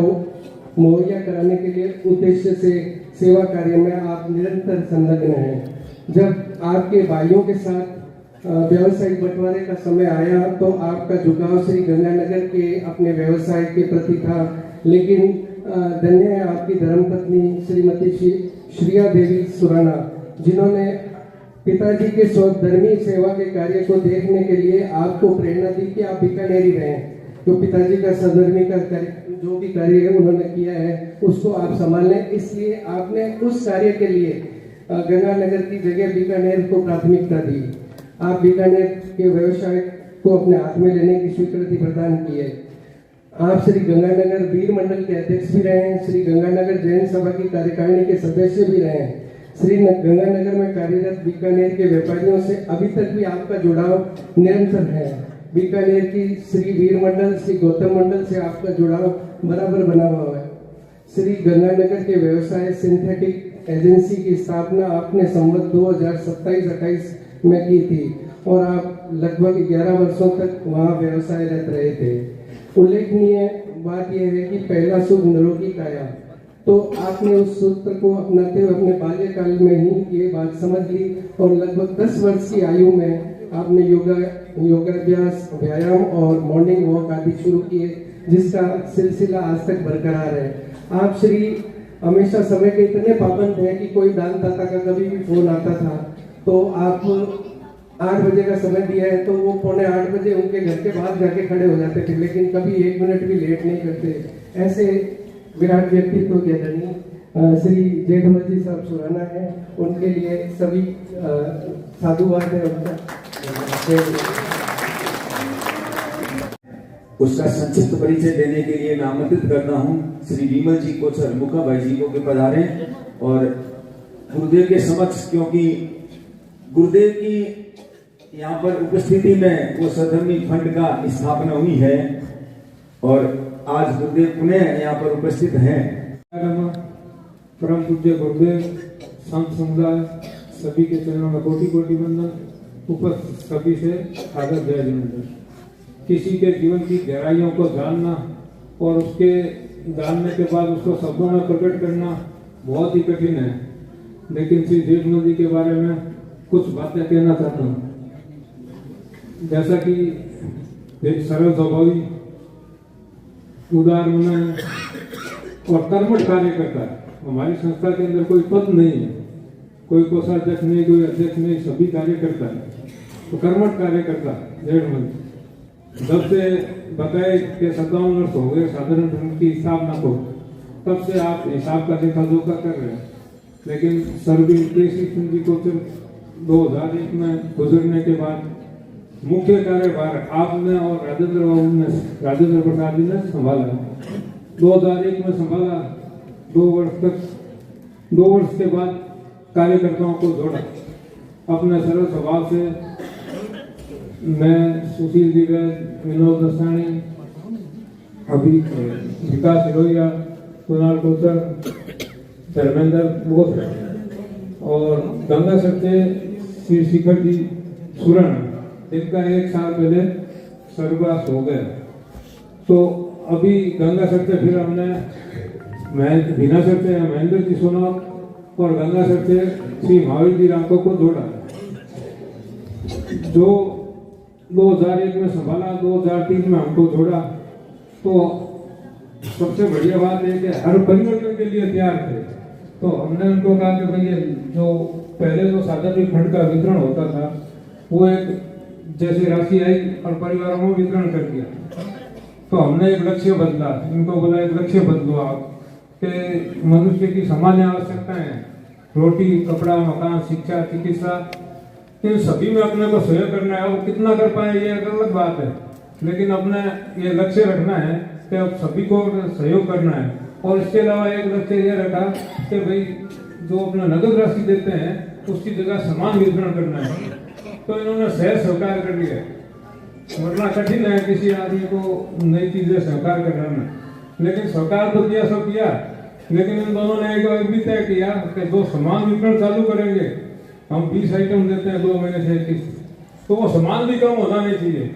मुहैया कराने के लिए उद्देश्य से सेवा कार्य में आप निरंतर संलग्न हैं। जब आपके भाइयों के साथ व्यावसायिक बंटवारे का समय आया तो आपका झुकाव श्री गंगानगर के अपने व्यवसाय के प्रति था, लेकिन धन्य है आपकी धर्मपत्नी श्रीमती श्रिया देवी सुराना, जिन्होंने पिताजी के स्वधर्मी सेवा के कार्य को देखने के लिए आपको प्रेरणा दी कि आप बीकानेरी रहें। तो पिताजी का सधर्मी का कार्य जो भी कार्य है उन्होंने किया है उसको आप संभाल लें, इसलिए आपने उस कार्य के लिए गंगानगर की जगह बीकानेर को प्राथमिकता दी। आप बीकानेर के व्यवसाय को अपने हाथ में लेने की स्वीकृति प्रदान की है। आप श्री गंगानगर वीर मंडल के अध्यक्ष भी रहे हैं, श्री गंगानगर जैन सभा की कार्यकारिणी के सदस्य भी रहे हैं। श्री गंगानगर में कार्यरत बीकानेर के व्यापारियों से अभी तक भी आपका जुड़ाव निरंतर है। बीकानेर की श्री वीर मंडल, श्री गौतम मंडल से आपका जुड़ाव बराबर बना हुआ है। श्री गंगानगर के व्यवसाय सिंथेटिक एजेंसी की स्थापना आपने संवत 2027-28 में की थी और आप लगभग 11 वर्षों तक वहां व्यवसायरत रहे थे। उल्लेखनीय बात यह है कि पहला सुख निरोगी काया, तो आपने उस सूत्र को अपनाते हुए अपने बाल्यकाल में ही ये बात समझ ली और लगभग 10 वर्ष की आयु में आपने योगाभ्यास, व्यायाम और मॉर्निंग वॉक आदि शुरू किए, जिसका सिलसिला आज तक बरकरार है। आप श्री हमेशा समय के इतने पाबंद हैं कि कोई दानदाता का कभी भी फोन आता था तो आप 8 बजे का समय दिया है तो वो 7:45 बजे उनके घर के बाहर जाके खड़े हो जाते थे, लेकिन कभी 1 मिनट भी लेट नहीं करते। ऐसे विराट व्यक्तित्व के धनी श्री जेठमल जी साहब सुराना है, उनके लिए सभी साधुवाद है उनका। उसका संक्षिप्त परिचय देने के लिए मैं आमंत्रित करता हूं श्री विमल जी को, सर मुखा भाई जी को के पधारे और गुरुदेव के समक्ष, क्योंकि गुरुदेव की यहाँ पर उपस्थिति में वो सधर्मी फंड का स्थापना हुई है और आज गुरुदेव पुनः यहाँ पर उपस्थित हैं। परम पूज्य गुरुदेव, संत समुदाय सभी के चरणों में कोटि कोटि वंदन। उपस्थित सभी से आदर जय अभिनंदन। किसी के जीवन की गहराइयों को जानना और उसके जानने के बाद उसको शब्दों में प्रकट करना बहुत ही कठिन है, लेकिन श्री जेठमल जी के बारे में कुछ बातें कहना चाहता हूँ। जैसा कि एक सरल स्वभावी, उदार मन और कर्मठ कार्य करता है। हमारी संस्था के अंदर कोई पद नहीं है, कोई कोषाध्यक्ष नहीं, कोई अध्यक्ष नहीं, सभी कार्य करता है, तो कर्मठ कार्य करता है जेठमल। जब से बताए कि 57 वर्ष हो गए साधारण धर्म की स्थापना को, तब से आप हिसाब का देखा जोखा कर रहे हैं, लेकिन सर्वज्ञ केसी सिंह जी को सिर्फ 2001 में गुजरने के बाद मुख्य कार्यभार आपने और राजेंद्र प्रसाद जी ने संभाला। 2001 में संभाला, 2 वर्ष के बाद कार्यकर्ताओं को जोड़ा। अपने सरल स्वभाव से मैं, सुशील जी, विनोद दसानी, अभी विकास हिरोया, कुणाल कोचर, धर्मेंद्र बोस और गंगा सर से श्री शिखर जी सुरण, जिनका 1 साल पहले स्वर्गवास हो गया। तो अभी गंगा सर से फिर हमने भीना सर से महेंद्र जी सोनार और गंगा सर से श्री महावीर जी रामको को जोड़ा, जो 2001 में संभाला, 2003 में हमको जोड़ा। तो सबसे बढ़िया बात है कि हर परिवर्तन के लिए तैयार थे। तो हमने उनको कहा कि भैया जो पहले जो साधारण फंड का वितरण होता था वो एक जैसे राशि आई और परिवारों में वितरण कर दिया, तो हमने एक लक्ष्य बदला। इनको बोला एक लक्ष्य बदलो आप कि मनुष्य की सामान्य आवश्यकताएं, रोटी, कपड़ा, मकान, शिक्षा, चिकित्सा, इन सभी में अपने को सहयोग करना है। वो कितना कर पाए ये एक अलग बात है, लेकिन अपने ये लक्ष्य रखना है कि अब सभी को सहयोग करना है। और इसके अलावा एक लक्ष्य ये रखा कि भाई जो अपना नगद राशि देते हैं उसकी जगह समान वितरण करना है। तो इन्होंने सहज स्वीकार कर लिया, वरना कठिन है किसी आदमी को नई चीजें स्वीकार करना, लेकिन स्वीकार तो किया, सब किया। लेकिन इन दोनों ने एक भी तय किया कि जो समान वितरण चालू करेंगे, हम 20 आइटम देते हैं 2 महीने से 21, तो वो सामान भी कम होना नहीं चाहिए।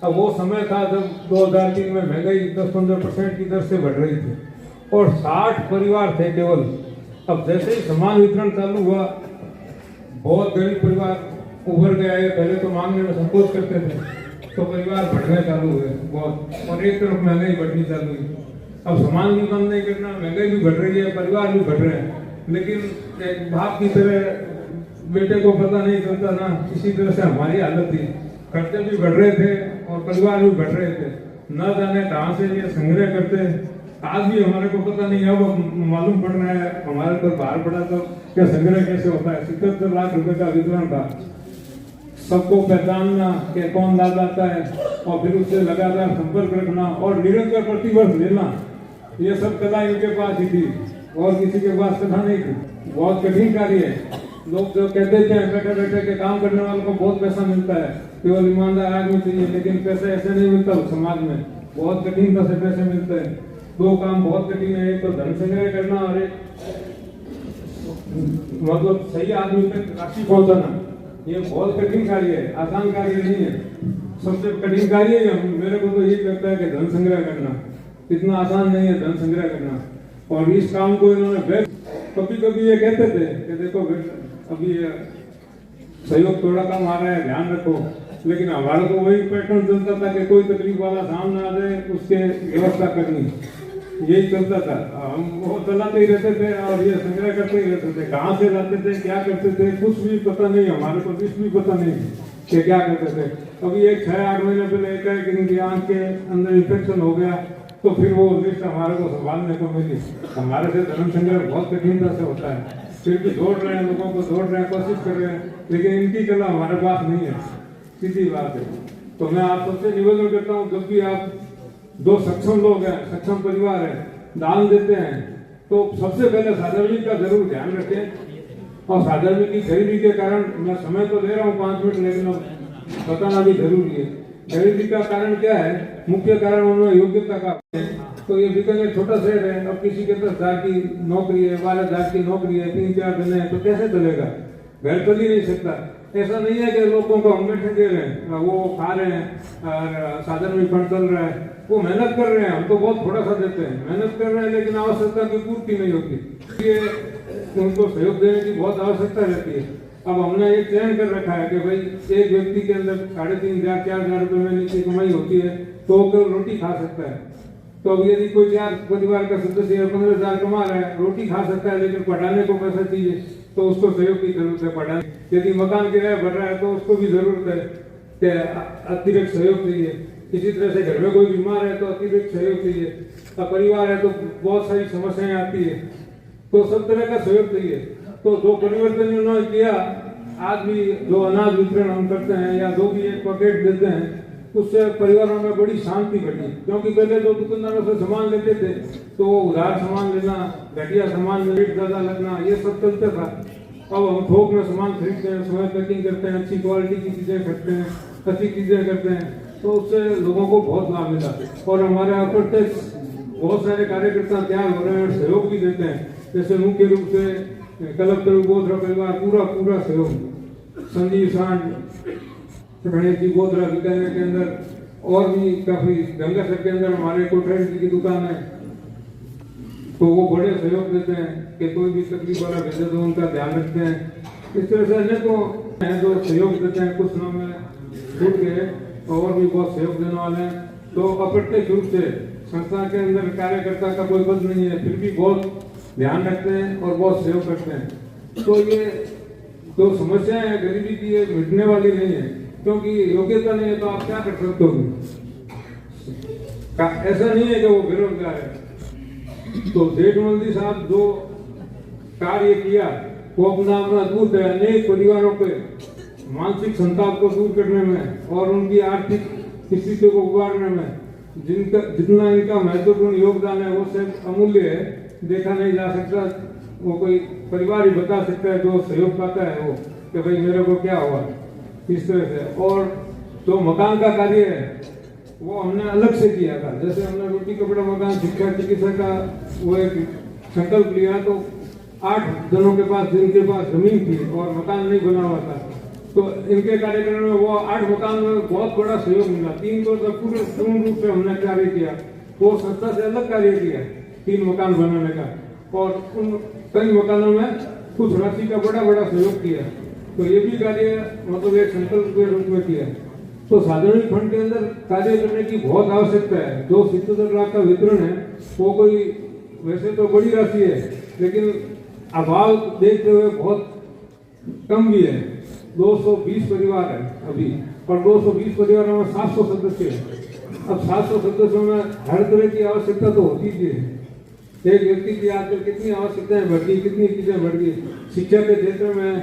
अब वो समय था जब 2003 में महंगाई 10-15% की दर से बढ़ रही थी और 60 परिवार थे केवल। अब जैसे ही सामान वितरण चालू हुआ, बहुत गरीब परिवार उभर के आए। पहले तो मांगने में संकोच करते थे, तो परिवार बढ़ने चालू हुए बहुत, और एक तरफ महंगाई बढ़नी चालू हुई। अब सामान भी कम नहीं करना, महंगाई भी बढ़ रही है, परिवार भी बढ़ रहे हैं, लेकिन एक बाप की तरह बेटे को पता नहीं चलता ना। इसी तरह से हमारी हालत थी, खर्चे भी बढ़ रहे थे और परिवार भी बढ़ रहे थे, न जाने कहाँ से ये संग्रह करते। आज भी हमारे को पता नहीं है, अब मालूम पड़ रहा है हमारे पर बाहर पड़ा तो क्या संग्रह कैसे होता है। 77 लाख रुपए का वितरण था, सबको पहचानना कि कौन लाता है और फिर उससे लगातार संपर्क रखना और निरंतर प्रतिवर्ष लेना, ये सब कला इनके पास ही थी और किसी के पास कथा नहीं थी। बहुत कठिन कार्य है। लोग जो कहते थे बैठे बैठे के काम करने वालों को बहुत पैसा मिलता है, केवल ईमानदार आदमी चाहिए, लेकिन पैसे ऐसे नहीं मिलता समाज में, बहुत कठिनता से पैसे मिलते हैं। दो काम बहुत कठिन है, एक तो धन संग्रह करना और एक मतलब सही आदमी तक राशि पहुंचाना। ये बहुत कठिन कार्य है, आसान कार्य नहीं है। सबसे कठिन कार्य है मेरे को तो यही लगता है कि धन संग्रह करना। इतना आसान नहीं है धन संग्रह करना, और इस काम को इन्होंने कभी कभी ये कहते थे कि देखो अभी सहयोग थोड़ा कम आ रहा है, ध्यान रखो, लेकिन हमारा तो वही पैटर्न चलता था कि कोई तकलीफ वाला सामने आ जाए उसके व्यवस्था करनी, यही चलता था। हम वो चलाते ही रहते थे और ये संग्रह करते ही रहते थे। कहाँ से लाते थे, क्या करते थे, कुछ भी पता नहीं, हमारे को कुछ भी पता नहीं कि क्या करते थे। अभी एक 6-8 महीने पहले एक है कि इनकी आंख के अंदर इन्फेक्शन हो गया, तो फिर वो लिस्ट हमारे को संभालने को मिली। हमारे से धन संग्रह बहुत कठिनता से होता है, फिर भी दौड़ रहे हैं, लोगों को दौड़ रहे हैं, कोशिश कर रहे हैं, लेकिन इनकी कला हमारे पास नहीं है, सीधी बात है। तो मैं आप सबसे निवेदन करता हूँ, जब भी आप दो सक्षम लोग हैं, सक्षम परिवार है, दान देते हैं तो सबसे पहले सार्वजनिक का जरूर ध्यान रखें। और सार्वजनिक की गरीबी के कारण मैं समय तो ले रहा हूँ 5 मिनट, लेकिन बताना भी जरूरी है। गरीबी का कारण क्या है? मुख्य कारण उन्होंने योग्यता का। तो ये बीकानेर छोटा शहर है, अब किसी के 10,000 की नौकरी है, 12,000 की नौकरी है, 3-4 दिन है, तो कैसे चलेगा? घर चल ही नहीं सकता। ऐसा नहीं है कि लोगों को हम बैठे दे रहे हैं, वो खा रहे हैं और साधन भी फंड चल रहा है, वो मेहनत कर रहे हैं, हम तो बहुत थोड़ा सा देते हैं, मेहनत कर रहे हैं, लेकिन आवश्यकता की पूर्ति नहीं होती। ये उनको सहयोग देने की बहुत आवश्यकता रहती है। अब हमने एक चयन कर रखा है कि भाई एक व्यक्ति के अंदर 3,500-4,000 रुपए महीने की कमाई होती है तो वो केवल रोटी खा सकता है। तो अब यदि कोई 4 परिवार का सदस्य 15,000 कमा रहा है, रोटी खा सकता है, लेकिन पढ़ाने को पैसा चाहिए, तो उसको सहयोग की जरूरत है। पढ़ाने यदि मकान किराया बढ़ रहा है तो उसको भी जरूरत है कि अतिरिक्त सहयोग चाहिए। इसी तरह से घर में कोई बीमार है तो अतिरिक्त सहयोग चाहिए। परिवार है तो बहुत सारी समस्याएं आती है, तो सब तरह का सहयोग चाहिए। तो जो परिवर्तन उन्होंने किया, आज भी जो अनाज वितरण हम करते हैं या जो भी एक पैकेट देते हैं, उससे परिवारों में बड़ी शांति बढ़ी। क्योंकि पहले जो दुकानदारों से सामान लेते थे तो वो उधार सामान लेना, घटिया सामान में रेट ज्यादा लगना, ये सब चलता था। अब हम थोक में सामान खरीदते हैं, समय पैकिंग करते हैं, अच्छी क्वालिटी की चीजें करते हैं, अच्छी चीजें करते हैं, तो उससे लोगों को बहुत लाभ मिला। और हमारे अप्रत्यक्ष बहुत सारे कार्यकर्ता तैयार हो रहे हैं, सहयोग भी देते हैं। जैसे मुख्य रूप से कलब बोधरा परिवार पूरा सहयोग, संजीव सांड, गणेश जी बोधरा बीकानेर के अंदर, और भी काफी गंगासर के अंदर हमारे कोठरी जी की दुकान है, तो वो बड़े सहयोग देते हैं कि कोई भी तकलीफ वाला भेजे तो उनका ध्यान रखते हैं। इस तरह से अनेकों हैं जो सहयोग देते हैं। कुछ नाम में छूट गए और भी बहुत सहयोग देने वाले हैं। तो अप्रत्यक्ष रूप से संस्था के अंदर कार्यकर्ता का कोई पद नहीं है, फिर भी बहुत ध्यान रखते हैं और बहुत सहयोग करते हैं। तो ये जो समस्याएं है गरीबी की, ये मिटने वाली नहीं है, क्योंकि योग्यता नहीं है तो आप क्या कर सकते हो? ऐसा नहीं है कि वो बेरोजगार है। तो जेठमल्ली साहब जो कार्य किया वो अपना अद्भुत है। अनेक परिवारों के मानसिक संताप को दूर करने में और उनकी आर्थिक स्थिति को उबारने में जितना इनका महत्वपूर्ण योगदान है वो सिर्फ अमूल्य है, देखा नहीं जा सकता। वो कोई परिवार ही बता सकता है जो सहयोग पाता है वो, कि भाई मेरे को क्या हुआ, इस तरह से। और जो मकान का कार्य है वो हमने अलग से किया था। जैसे हमने रोटी कपड़ा मकान शिक्षा चिकित्सा का वो एक संकल्प लिया, तो 8 जनों के पास जिनके पास जमीन थी और मकान नहीं बना हुआ था, तो इनके कार्यक्रम में वो 8 मकान में बहुत बड़ा सहयोग मिला। 3 करोड़ का पूर्ण रूप से हमने कार्य किया, वो संस्था से अलग कार्य किया 3 मकान बनाने का, और उन कई मकानों में कुछ राशि का बड़ा सहयोग किया। तो ये भी कार्य मतलब एक संकल्प के रूप में किया। तो साधारण फंड के अंदर कार्य करने की बहुत आवश्यकता है। जो 77 लाख का वितरण है वो कोई वैसे तो बड़ी राशि है, लेकिन अभाव देखते हुए बहुत कम भी है। 220 परिवार है अभी, और 220 परिवारों में 700 सदस्य है। अब 700 सदस्यों में हर तरह की आवश्यकता तो होती ही है। एक व्यक्ति की आजकल कितनी आवश्यकताएं बढ़ गई, कितनी चीजें बढ़ गई। शिक्षा के क्षेत्र में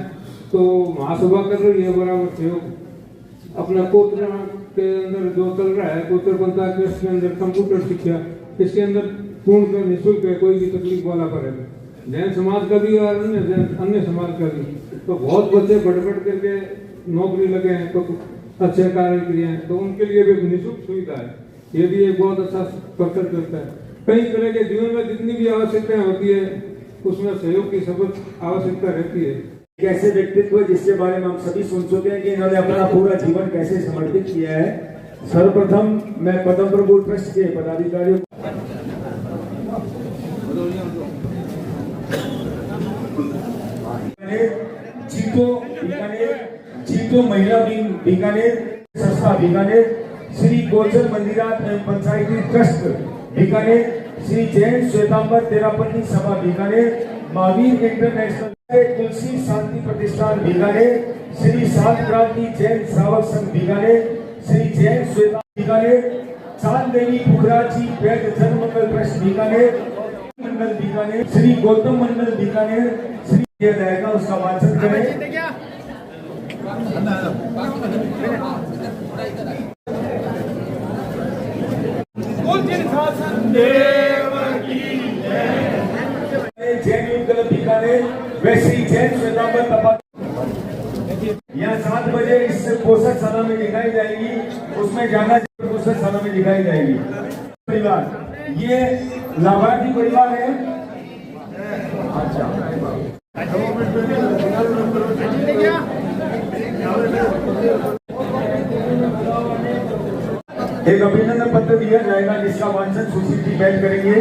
तो महासभा कर रही है बराबर सहयोग। अपना कोत्र के अंदर जो चल रहा है, कोत्र पंचायत के अंदर कंप्यूटर शिक्षा, इसके अंदर पूर्ण निःशुल्क है, कोई भी तकलीफ वाला पड़ेगा। जैन समाज का भी और अन्य समाज का भी। तो बहुत बच्चे बढ़ करके नौकरी लगे हैं, तो अच्छे कार्य किए हैं, तो उनके लिए भी निःशुल्क सुविधा है। ये भी एक बहुत अच्छा पक्कर करता है। कई तरह के जीवन में जितनी भी आवश्यकताएं होती है उसमें सहयोग की सबक आवश्यकता रहती है। कैसे व्यक्तित्व जिसके बारे में हम सभी सुन चुके हैं कि इन्होंने अपना पूरा जीवन कैसे समर्पित किया है। सर्वप्रथम मैं पद्म प्रभु ट्रस्ट के पदाधिकारियों जीतो महिला विंग बीकानेर, संस्था बीकानेर, श्री गोचर मंदिरात एवं पंचायती ट्रस्ट बीकानेर, श्री जैन श्वेतांबर तेरापत्नी सभा बीकानेर, महावीर इंटरनेशनल तुलसी शांति प्रतिष्ठान बीकानेर, श्री सात क्रांति जैन श्रावक संघ बीकानेर, श्री जैन श्वेता बीकानेर, चांद देवी पुखराजी वैद्य जन्म मंगल ट्रस्ट बीकानेर, मंडल बीकानेर, श्री गौतम मंडल बीकानेर, श्री दिया जाएगा उसका वाचन करें। जैन युगल बीकानेर व श्री जैन श्वेतांबर तपा यहाँ 7 बजे इस पोषकशाला में दिखाई जाएगी, उसमें जाना पोषकशाला में दिखाई जाएगी। परिवार ये लाभार्थी परिवार है। अच्छा एक अभिनंदन पत्र दिया जाएगा जिसका वांछन सुशील जी बैठ करेंगे।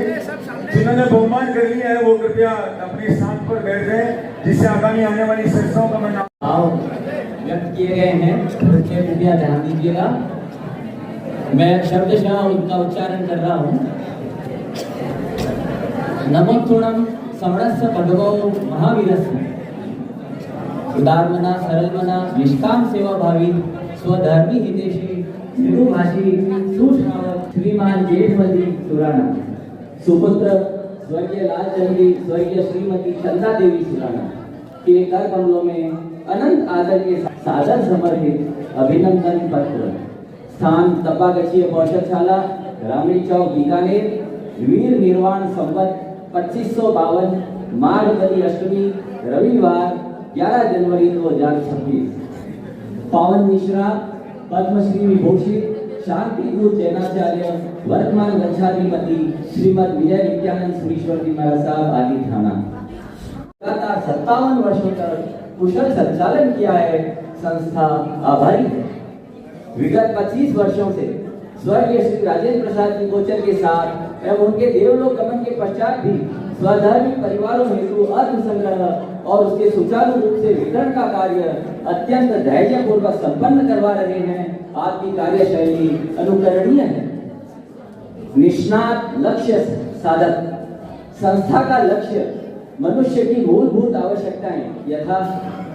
जिन्होंने बहुमान कर लिया है वो कृपया अपने स्थान पर बैठ जाए, जिससे आगामी आने वाली संस्थाओं का नाम व्यक्त किए गए हैं। कृपया ध्यान दीजिएगा, मैं शब्दशः उनका उच्चारण कर रहा हूँ। नमोत्थुणम समणस्य भगवो महावीरस्य उदारमना सरलमना निष्काम सेवा भावी स्वधर्मी हितेशी सिंधुभाषी सुश्रावक श्रीमान जेठमती सुराणा, सुपुत्र स्वर्गीय लालचंद जी, स्वर्गीय श्रीमती चंदा देवी सुराणा के कर कमलों में अनंत आदर के सादर समर्पित अभिनंदन पत्र। स्थान तपागछी पौषधशाला, ग्रामीण चौक, बीकानेर। वीर निर्वाण संवत 2552, माघ अष्टमी, रविवार 11 जनवरी 2026। पावन मिश्रा पद्मश्री विभूषित शांति दूत जैनाचार्य वर्तमान गच्छाधिपति श्रीमद विजय नित्यानंद सुरीश्वर जी महाराज साहब आदि थाना। लगातार 57 वर्षों तक कुशल संचालन किया है। संस्था आभारी है। विगत 25 वर्षों से स्वर्गीय श्री राजेंद्र प्रसाद जी गोचर के साथ एवं उनके देवलोक गमन के पश्चात भी स्वधर्मी परिवारों हेतु अर्थ संग्रह और उसके सुचारू रूप से वितरण का कार्य अत्यंत धैर्यपूर्वक संपन्न करवा रहे हैं। आपकी कार्यशैली अनुकरणीय है। निष्णात लक्ष्य साधक संस्था का लक्ष्य मनुष्य की मूलभूत आवश्यकताएं यथा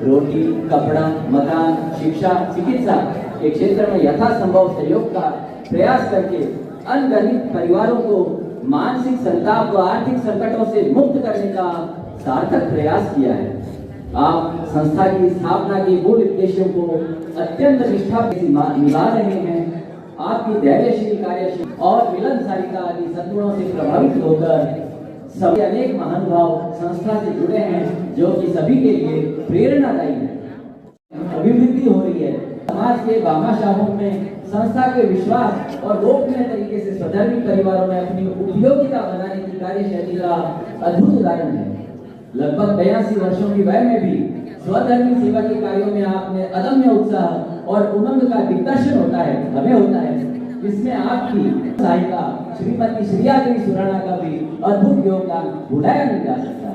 रोटी, कपड़ा, मकान, शिक्षा, चिकित्सा के क्षेत्र में यथासंभव सहयोग का प्रयास करके अनगणित परिवारों को मानसिक संताप व आर्थिक संकटों से मुक्त करने का सार्थक प्रयास किया है। आप संस्था की स्थापना के मूल उद्देश्यों को अत्यंत निष्ठा से निभा रहे हैं। आपकी धैर्यशील कार्यशील और मिलनसारिता आदि सद्गुणों से प्रभावित होकर सभी अनेक महानुभाव संस्था से जुड़े हैं, जो कि सभी के लिए प्रेरणादायी है। अभिवृद्धि हो रही है। समाज के भामाशाहों में संस्था के विश्वास और गोपनीय तरीके से स्वधर्मी परिवारों में अपनी उपयोगिता बनाने की कार्यशैली का अद्भुत उदाहरण है। लगभग 82 वर्षों की वय में भी स्वधर्मी सेवा के कार्यों में आपने अदम्य उत्साह और उमंग का दिग्दर्शन होता है, हमें होता है। इसमें आपकी सहायिका श्रीमती श्रिया देवी सुराणा का भी अद्भुत योगदान भुलाया नहीं जा सकता।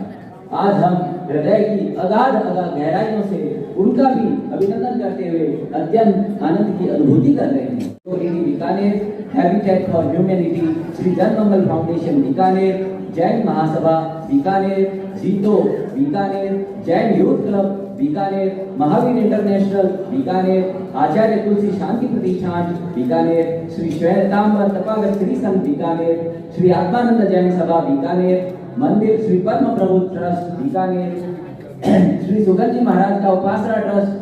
आज हम हृदय की अगाध गहराइयों से उनका भी अभिनंदन करते हुए अत्यंत आनंद की अनुभूति कर रहे हैं। तो Bikaner, Habitat for Humanity, Shri Janmangal foundation Bikaner, Jain Mahasabha Bikaner, JITO Bikaner, Jain youth club Bikaner, Mahavir international Bikaner, Acharya Tulsi Shanti Pratishthan Bikaner, Shri Shvetambar Tathagata Shri संघ बीकानेर, श्री आत्मानंद जैन सभा बीकानेर, मंदिर श्री पद्म प्रभु ट्रस्ट बीकानेर, श्री सुगंधी महाराज का उपासना ट्रस्ट,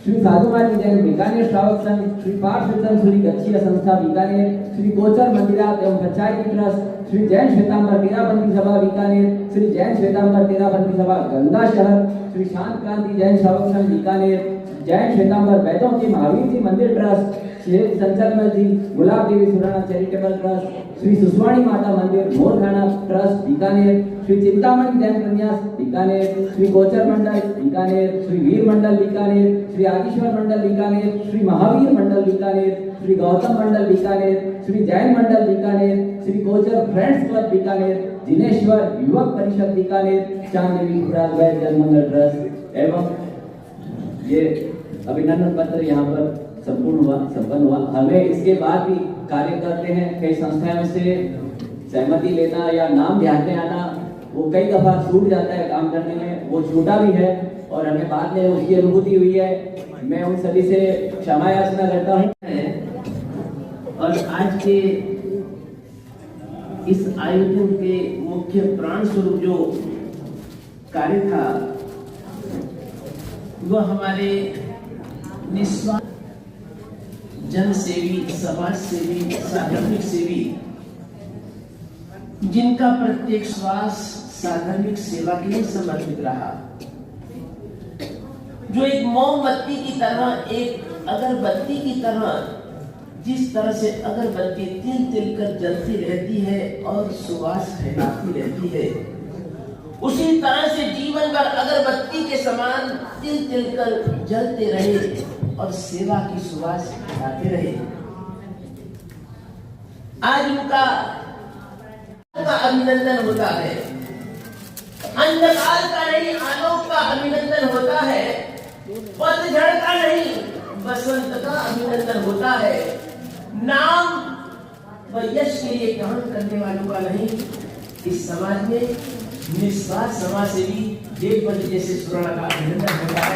श्री साधुमाली जैन बीकानेर श्रावक संघ, श्री पार्थ कीर्तन सूरी गच्छीय संस्था बीकानेर, श्री गोचर मंदिरात एवं पंचायती ट्रस्ट, श्री जैन श्वेतांबर तेराबंदी सभा बीकानेर, श्री जैन श्वेतांबर तेराबंदी सभा गंगा शहर, श्री शांत क्रांति जैन श्रावक संघ बीकानेर, जैन श्वेतांबर वैदों की महावीर जी मंदिर ट्रस्ट, श्री संचलमल जी गुलाब देवी सुराना चैरिटेबल ट्रस्ट, श्री सुस्वाणी माता मंदिर मोरखाना ट्रस्ट बीकानेर, श्री चिंतामणि जैन कन्यास बीकानेर, श्री गोचर मंडल बीकानेर, श्री वीर मंडल बीकानेर, श्री आदिश्वर मंडल बीकानेर, श्री महावीर मंडल बीकानेर, श्री गौतम मंडल बीकानेर, श्री जैन मंडल बीकानेर, श्री गोचर फ्रेंड्स क्लब बीकानेर, जिनेश्वर युवक परिषद बीकानेर, चांदेवी खुराक जन मंगल ट्रस्ट एवं ये अभिनंदन पत्र यहाँ पर संपन्न हुआ। हमें इसके बाद भी कार्य करते हैं, कई संस्थाओं से सहमति लेना या नाम ध्यान में आना वो कई दफा छूट जाता है काम करने में, वो छूटा भी है और हमें बाद में उसकी अनुभूति हुई है। मैं उन सभी से क्षमा याचना करता हूँ। और आज के इस आयोजन के मुख्य प्राण स्वरूप जो कार्य था वह हमारे निस्वार्थ जन सेवी, समाज सेवी, साधर्मिक सेवी, जिनका प्रत्येक श्वास साधर्मिक सेवा के लिए समर्पित रहा, जो एक मोमबत्ती की तरह, एक अगरबत्ती की तरह, जिस तरह से अगरबत्ती तिल तिल कर जलती रहती है और सुवास फैलाती रहती है, उसी तरह से जीवन भर अगरबत्ती के समान तिल तिल कर जलते रहे और सेवा की सुवास फैलाते रहे। आज उनका अभिनंदन होता है, अंधकार का नहीं आलोक का अभिनंदन होता है, पतझड़ का नहीं बसंत का अभिनंदन होता है, नाम व यश के लिए ग्रहण करने वालों का नहीं। इस समाज में निस्वार्थ समाज सेवी देवपति जैसे सुराना का अभिनंदन होता है।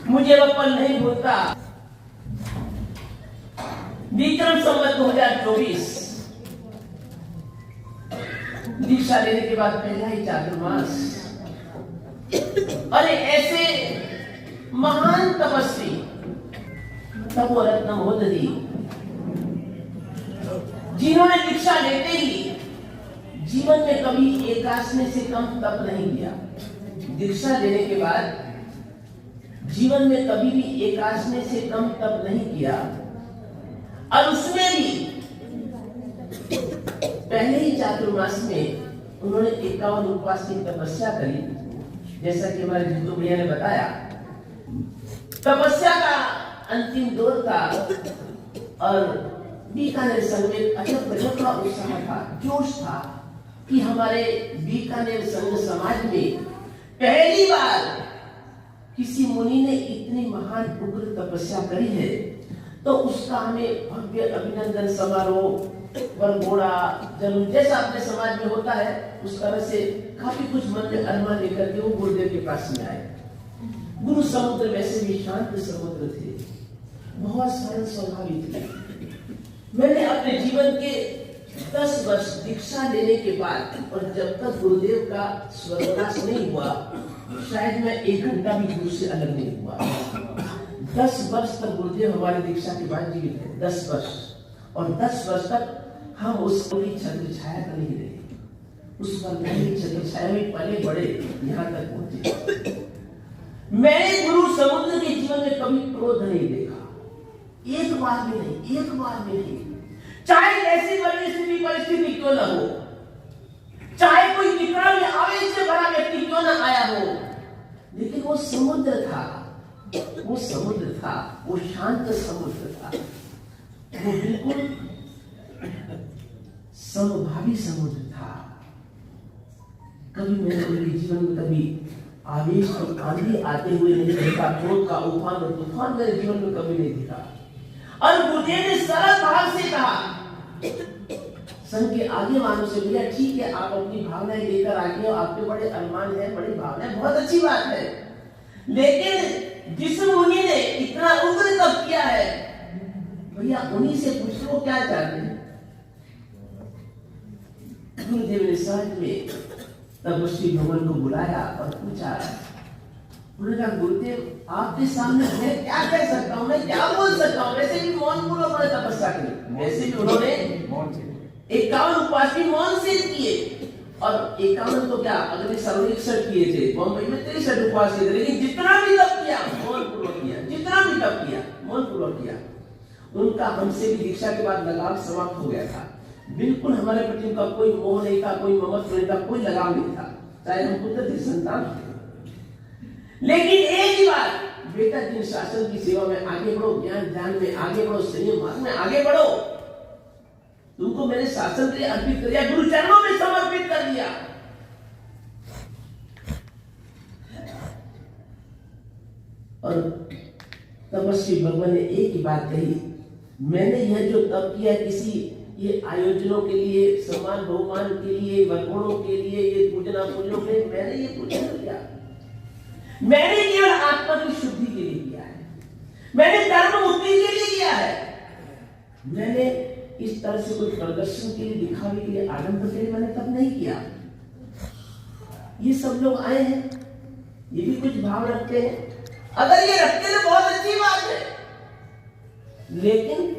मुझे वह पल नहीं भूलता, विक्रम संवत 2024 दीक्षा लेने के बाद पहला ही चातुर्मास, अरे ऐसे महान तपस्वी तपोरत्न महोदय जिन्होंने दीक्षा लेते ही जीवन में कभी एक आसने से कम तप नहीं किया, दीक्षा लेने के बाद जीवन में कभी भी एक आसने से कम तप नहीं किया, और उसमें भी पहले ही चातुर्मास में उन्होंने 51 उपवास की तपस्या करी। जैसा कि हमारे जितू भैया ने बताया, तपस्या का अंतिम दौर था और बीकानेर संघ में अजब गजब का उत्साह था, जोश था कि हमारे बीकानेर संघ समाज में पहली बार किसी मुनि ने इतनी महान उग्र तपस्या करी है, तो उसका हमें भव्य अभिनंदन समारोह, वरघोड़ा, जरूर जैसा अपने समाज में होता है उस तरह से काफी कुछ मन में अरमान लेकर के वो गुरुदेव के पास में आए। गुरु समुद्र वैसे भी शांत समुद्र थे, बहुत सरल स्वभावी थे। मैंने अपने जीवन के 10 वर्ष दीक्षा लेने के बाद और जब तक गुरुदेव का स्वर्गवास नहीं हुआ, शायद मैं 1 घंटा भी गुरु से अलग नहीं हुआ। 10 वर्ष तक गुरुदेव हमारी दीक्षा के बाद जीवित थे, 10 वर्ष, और 10 वर्ष तक हम उस छत्र छाया कर नहीं रहे, उस पर नहीं छत्र छाया में पले बड़े यहाँ तक पहुंचे। मैंने गुरु समुद्र के जीवन में कभी क्रोध नहीं देखा, एक बार भी नहीं, एक बार भी नहीं, चाहे ऐसी परिस्थिति क्यों न हो, चाहे कोई विकराल आवेश से भरा व्यक्ति क्यों न आया हो, लेकिन वो समुद्र था, वो समुद्र था, वो शांत समुद्र था, वो बिल्कुल समभावी समुद्र था। कभी मैंने उनके जीवन में कभी आवेश की आंधी आते हुए नहीं देखा, क्रोध का उफान और तूफान मेरे जीवन में कभी नहीं दिखा। और गुरुदेव ने सरल भाव से कहा संघ के आगे वालों से, भैया ठीक है आप अपनी भावनाएं लेकर आगे हो, आपके बड़े अरमान है, बड़ी भावनाएं, बहुत अच्छी बात है, लेकिन जिस मुनि ने इतना उग्र तप किया है भैया उन्हीं से पूछ लो क्या चाहते हैं। गुरुदेव ने सहज में तपस्वी भगवान को बुलाया और पूछा, उन्होंने कहा गुरुदेव आपके सामने मैं क्या कह सकता हूँ, मैं क्या बोल सकता हूँ। वैसे भी मौन पूर्वक उन्होंने तपस्या की, वैसे भी उन्होंने 51 उपवास भी मौन से किए, और 51 तो क्या अगले 61 किए थे, बॉम्बे में 63 उपवास किए थे, लेकिन जितना भी तप किया मौन पूर्वक किया, जितना भी तप किया मौन पूर्वक किया। उनका हमसे भी दीक्षा के बाद लगाव समाप्त हो गया था, बिल्कुल हमारे प्रति उनका कोई मोह नहीं था, कोई ममत्व नहीं था, कोई लगाव नहीं था, चाहे हम पुत्र थे, संतान थे। लेकिन एक ही बात, बेटा जिन शासन की सेवा में आगे बढ़ो, ज्ञान ध्यान में आगे बढ़ो, संयम मार्ग में आगे बढ़ो, तुमको मैंने शासन के लिए अर्पित कर दिया, गुरु चरणों में समर्पित कर दिया। और तपस्वी भगवान ने एक ही बात कही, मैंने यह जो तप किया किसी ये आयोजनों के लिए, सम्मान बहुमान के लिए, वरगुणों के लिए, ये पूजना पूजनों के लिए मैंने ये पूजन किया, मैंने केवल आत्मा की शुद्धि के लिए किया है, मैंने कर्म मुक्ति के लिए किया है, मैंने इस तरह से कोई प्रदर्शन के लिए, दिखावे के लिए, आडंबर के लिए मैंने तब नहीं किया। ये सब लोग आए हैं, ये भी कुछ भाव रखते हैं, अगर ये रखते तो बहुत अच्छी बात है, लेकिन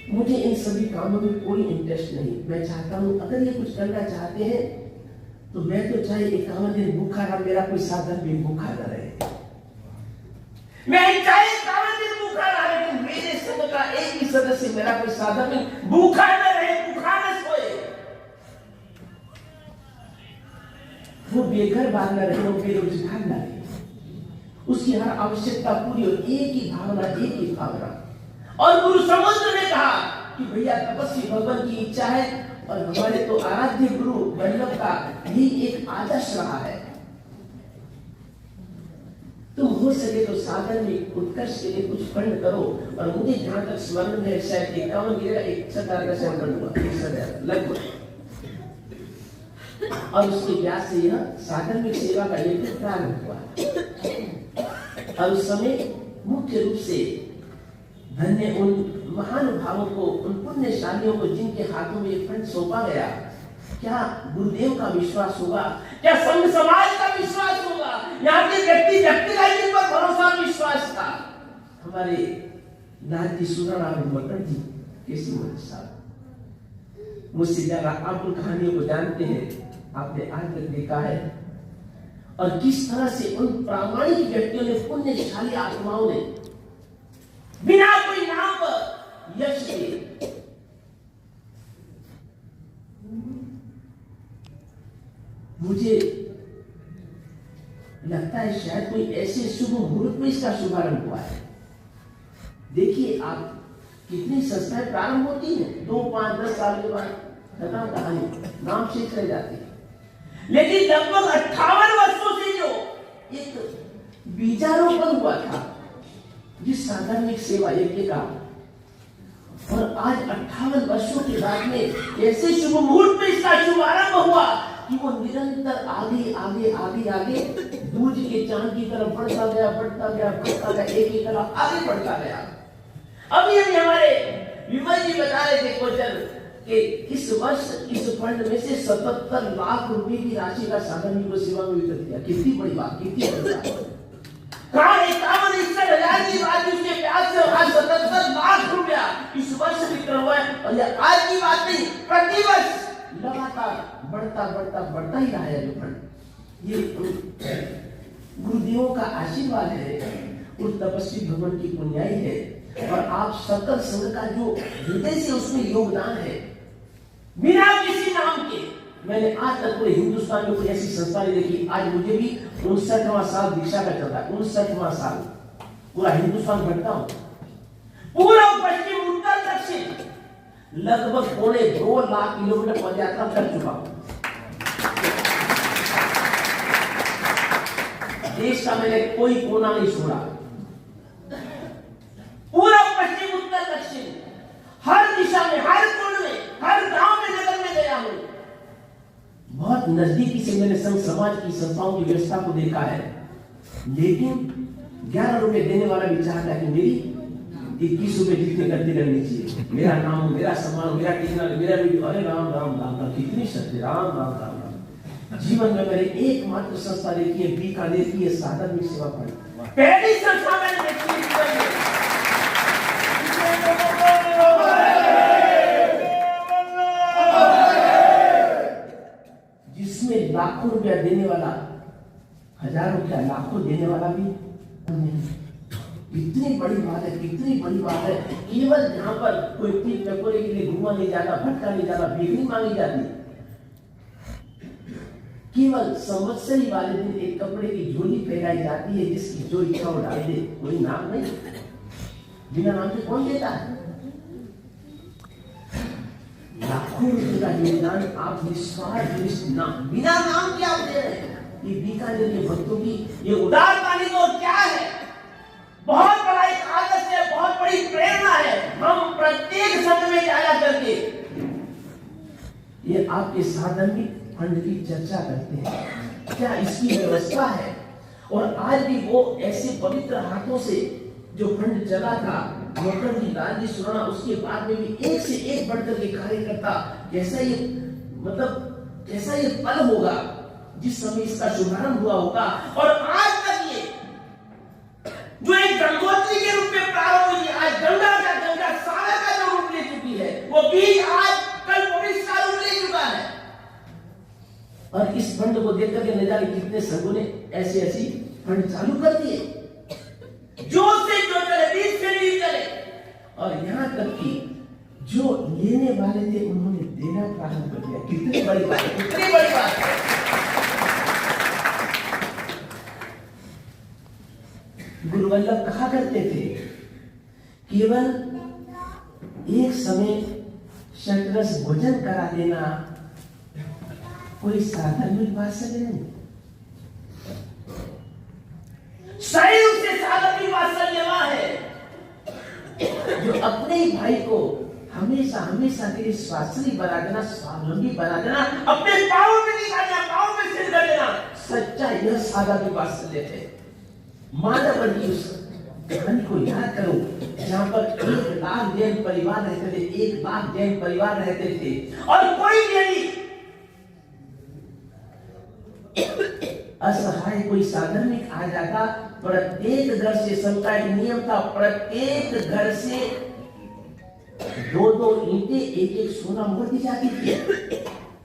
मुझे इन सभी कामों में कोई इंटरेस्ट नहीं। मैं चाहता हूं अगर ये कुछ करना चाहते हैं तो मैं तो चाहे 51 दिन भूखा रहा, मेरा कोई साधन भी भूखा न रहे, मैं चाहे 51 दिन भूखा रहा, लेकिन मेरे संघ का एक भी सदस्य, मेरा कोई साधन भी भूखा न रहे, भूखा न सोए, वो बेघर बात न रहे, वो बेरोजगार न रहे, उसकी हर आवश्यकता पूरी हो, एक ही भावना, एक ही भावना। और गुरु समुद्र ने कहा कि भैया तपस्वी भगवान की इच्छा है, और हमारे तो आराध्य गुरु वल्लभ का ही एक आदर्श रहा है, तुम हो सके तो साधन में उत्कर्ष के लिए कुछ फंड करो। और मुझे जहां तक स्मरण है शायद 51 की जगह 1,000 का सेवन करूंगा लगभग, और उसके ब्याज से यह साधन में सेवा का यज्ञ प्रारंभ हुआ। और उस समय मुख्य रूप से धन्य उन महानुभावों को, उन पुण्यशालियों को जिनके हाथों में ये फंड सौंपा गया, क्या गुरुदेव का विश्वास होगा, क्या संघ समाज का विश्वास होगा, यहाँ के व्यक्ति का जिन पर भरोसा विश्वास था। हमारे नाथ सुराणा मकर जी कैसी साहब, मुझसे ज्यादा आप उन कहानियों को जानते हैं, आपने आज तक देखा है, और किस तरह से उन प्रामाणिक व्यक्तियों ने, पुण्यशाली आत्माओं ने बिना कोई नाम पर यश के मुझे लगता है शायद कोई ऐसे शुभ मुहूर्त में इसका शुभारंभ हुआ है। देखिए आप कितनी संस्थाएं प्रारंभ होती हैं, 2, 5, 10 साल के बाद खत्म कहानी, नाम शेष रह जाती है, लेकिन लगभग 58 वर्षों से जो एक बीजारोपण हुआ था जिस साधर्मिक सेवा यज्ञ का, और आज 58 वर्षों के बाद में ऐसे शुभ मुहूर्त में इसका शुभारंभ हुआ कि वो निरंतर आगे आगे आगे आगे दूज के चांद की तरफ बढ़ता गया, बढ़ता गया, बढ़ता गया, एक ही तरफ आगे बढ़ता गया। अभी हमारे विमल जी बता रहे थे क्वेश्चन कि इस वर्ष इस फंड में से 77 लाख रुपए की राशि का साधन को सेवा में वितरित किया। कितनी बड़ी बात, कितनी बड़ी बात। कहा 51-61 की बात, उसके ब्याज से आज 77 लाख रुपया इस वर्ष वितरण हुआ है। और यह आज की बात नहीं, प्रतिवर्ष लगातार बढ़ता बढ़ता बढ़ता ही रहा है जो फंड। ये गुरुदेवों का आशीर्वाद है, उस तपस्वी भगवान की पुण्याई है, और आप सकल संघ का जो हृदय से उसमें योगदान है, बिना किसी नाम के। मैंने आज तक पूरे हिंदुस्तान में कोई ऐसी संस्था नहीं देखी। आज मुझे भी 59वां साल दीक्षा का चल रहा है, 59वां साल, पूरा हिंदुस्तान भटका हूं, पूरा पश्चिम उत्तर दक्षिण लगभग 2.25 लाख किलोमीटर पदयात्रा कर चुका हूं। देश का मैंने कोई कोना नहीं छोड़ा। पूरा पश्चिम उत्तर दक्षिण हर दिशा में, हर कोण में, हर गांव में, नगर में गया हूं। बहुत नजदीकी से मैंने संघ समाज की संस्थाओं की व्यवस्था को देखा है, लेकिन 11 रुपए देने वाला भी चाहता है कि मेरी 21 रुपए जितनी गलती करनी चाहिए, मेरा नाम, मेरा सम्मान, मेरा कितना, मेरा वीडियो। अरे राम राम राम राम, कितनी सत्य, राम राम राम राम। जीवन में मैंने एकमात्र संस्था देखी है, बीकानेर की साधर्मिक सेवा पढ़ी, पहली संस्था मैंने देखी है जिसमें लाखों रुपया देने वाला, 1000 रुपया लाखों देने वाला भी नहीं। इतनी बड़ी बात है, कितनी बड़ी बात है। केवल यहाँ पर कोई पीठ टकोरे के लिए घुमा नहीं जाता, भटका नहीं जाता, भीख नहीं मांगी जाती। केवल संवत्सरी वाले दिन एक कपड़े की झोली फैलाई जाती है, जिसकी जो इच्छा हो डाल दे। कोई नाम नहीं, बिना नाम के कौन देता है? लाखों रुपए का योगदान आप निस्वार्थ बिना नाम के आप दे रहे हैं। ये बीकानेर के भक्तों की ये उदारतानी तो क्या है, बहुत बड़ा एक आदर्श है, बहुत बड़ी प्रेरणा है। हम प्रत्येक संघ में जाया करके ये आपके साधर्मिक फंड की चर्चा करते हैं, क्या इसकी व्यवस्था है? और आज भी वो ऐसे पवित्र हाथों से जो फंड चला था, मुखर्जी, लालजी सुराणा, उसके बाद में भी एक से एक बढ़कर के कार्यकर्ता, कैसा ये मतलब कैसा ये पल होगा जिस समय इसका शुभारंभ हुआ होगा। और आज तक ये जो एक गंगोत्री के रूप में प्रारंभ हुई, आज गंगा सागर का जो रूप ले चुकी है, वो बीज आज कल भविष्य का रूप ले चुका है। और इस फंड को देख करके न जाने कितने संघों ने ऐसे ऐसी फंड चालू कर दिए, जो से जो चले, बीच से नहीं चले। और यहाँ तक कि जो लेने वाले थे उन्होंने देना प्रारंभ कर दिया। कितनी बड़ी बात है, कितनी बड़ी बात है। गुरु वल्लभ कहा करते थे, केवल एक समय षटरस भोजन करा देना कोई साधर्मिक वात्सल्य नहीं। सही उससे साधर्मिक वात्सल्य वह है जो अपने ही भाई को हमेशा हमेशा के लिए स्वाश्रयी बना देना, स्वावलंबी बना देना, अपने पांवों में नहीं खाना, पांवों में सिर कर देना। सच्चा यह साधर्मिक वात्सल्य है। मानव की उस कहानी को याद करो, जहां पर 1 लाख जैन परिवार रहते थे, 1 लाख जैन परिवार रहते थे, और कोई नहीं असहाय कोई साधर्मिक आ जाता। प्रत्येक घर से सबका एक नियम था, प्रत्येक घर से 2-2 ईंटें, 1-1 सोना मोहर दी जाती थी।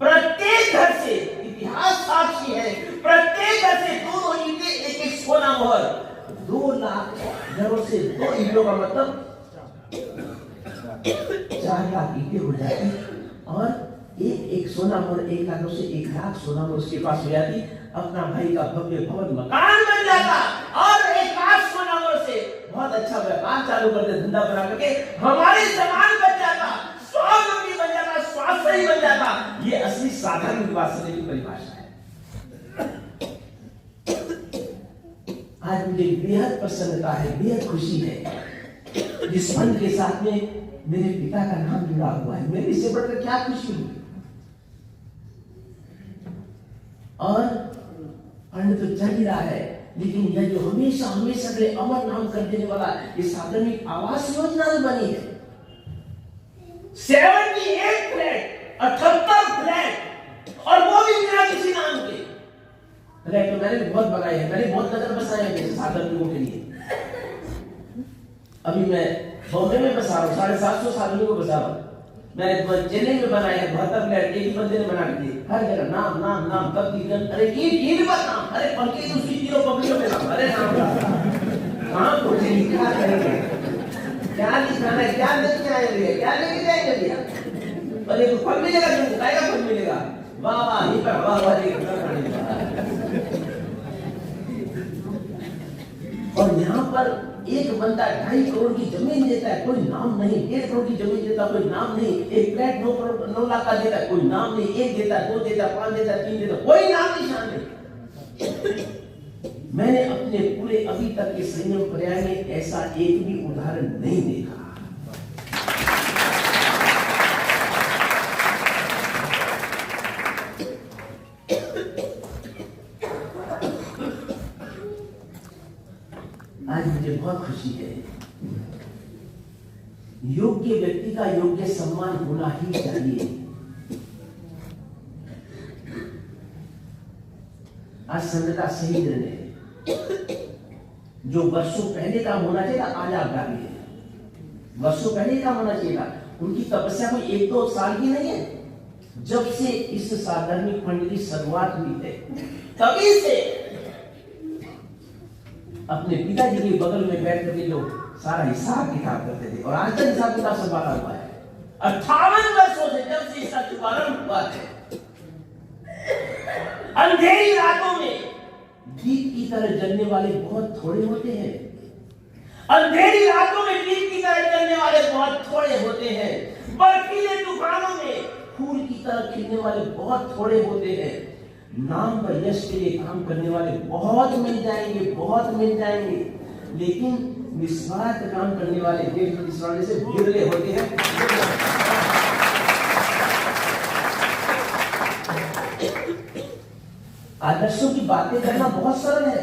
प्रत्येक घर से, इतिहास साक्षी है, प्रत्येक घर से 2-2 ईंटें, 1-1 सोना मोहर। 2 लाख घरों से 2 ईंटों का मतलब 4 लाख ईंटें हो जाती, और एक सोना मोहर 1 लाख से 1 लाख सोना मोहर उसके पास हो जाती। अपना भाई का भव्य भवन मकान बन जाता, और 1 लाख सोना मोहर से बहुत अच्छा व्यापार चालू करते, धंधा बना करके हमारे समान बन जाता, स्वावलंबी बन जाता, स्वाश्रयी बन जाता। ये असली साधारण वात्सल्य की परिभाषा है। आज मुझे बेहद प्रसन्नता है, बेहद खुशी है। जिस फंड के साथ में मेरे पिता का नाम जुड़ा हुआ है, मेरे इससे बढ़कर क्या खुशी हुई। और फंड तो चल ही रहा है, लेकिन यह जो हमेशा हमेशा के लिए अमर नाम कर देने वाला ये साधर्मिक आवास योजना जो बनी है, 78 फ्लैट, 78 फ्लैट, और वो भी बिना किसी नाम के। फ्लैट तो मैंने भी बहुत बनाए हैं, मैंने बहुत नजर बसाए हैं साधर्मिकों के लिए। अभी मैं बॉम्बे में बसा रहा हूँ, 750 साधर्मिकों को बसा रहा हूँ। मैंने चेन्नई में बनाया है 72 फ्लैट, एक ही बंदे ने बना दिए। हर जगह नाम नाम नाम, तब अरे ईंट पर नाम, अरे पंखे दूसरी तीनों पब्लिकों में नाम, अरे नाम कहाँ पहुंचे, क्या करेंगे, क्या लिखाना है, क्या लेके आएंगे, क्या लेके जाएंगे भैया। और एक फल मिलेगा, जो खाएगा फल मिलेगा। वाह वाह, ये पर वाह वाह। और यहाँ पर एक बंदा 2.5 करोड़ की जमीन देता है, कोई नाम नहीं। 1.5 करोड़ की जमीन देता, कोई नाम नहीं। एक फ्लैट 9 लाख का देता है, कोई नाम नहीं। 1 देता, 2 देता, 5 देता, 3 देता, कोई नाम निशान नहीं। मैंने अपने पूरे अभी तक के संयम पर्याय में ऐसा एक भी उदाहरण नहीं देखा। आज मुझे बहुत खुशी है, योग्य व्यक्ति का योग्य सम्मान होना ही चाहिए। आज संघता सही निर्णय है, जो वर्षों पहले का होना चाहिए आज आप डाली है, वर्षों पहले का होना चाहिए। उनकी तपस्या कोई 1-2 साल की नहीं है, जब से इस साधर्मिक फंड की शुरुआत हुई है तभी से अपने पिताजी के बगल में बैठ कर लोग सारा हिसाब किताब करते थे और आज तक हिसाब किताब संभाला हुआ है। 58 वर्षों से जब से इसका शुभारंभ हुआ है, अंधेरी रातों में दीप की तरह जलने वाले बहुत थोड़े होते हैं। अंधेरी रातों में दीप की तरह जलने वाले बहुत थोड़े होते हैं। बर्फीले तूफानों में फूल की तरह खिलने वाले बहुत थोड़े होते हैं। नाम पर यश के लिए काम करने वाले बहुत मिल जाएंगे, बहुत मिल जाएंगे, लेकिन निस्वार्थ काम करने वाले देश में से बिरले होते हैं। आदर्शों की बातें करना बहुत सरल है,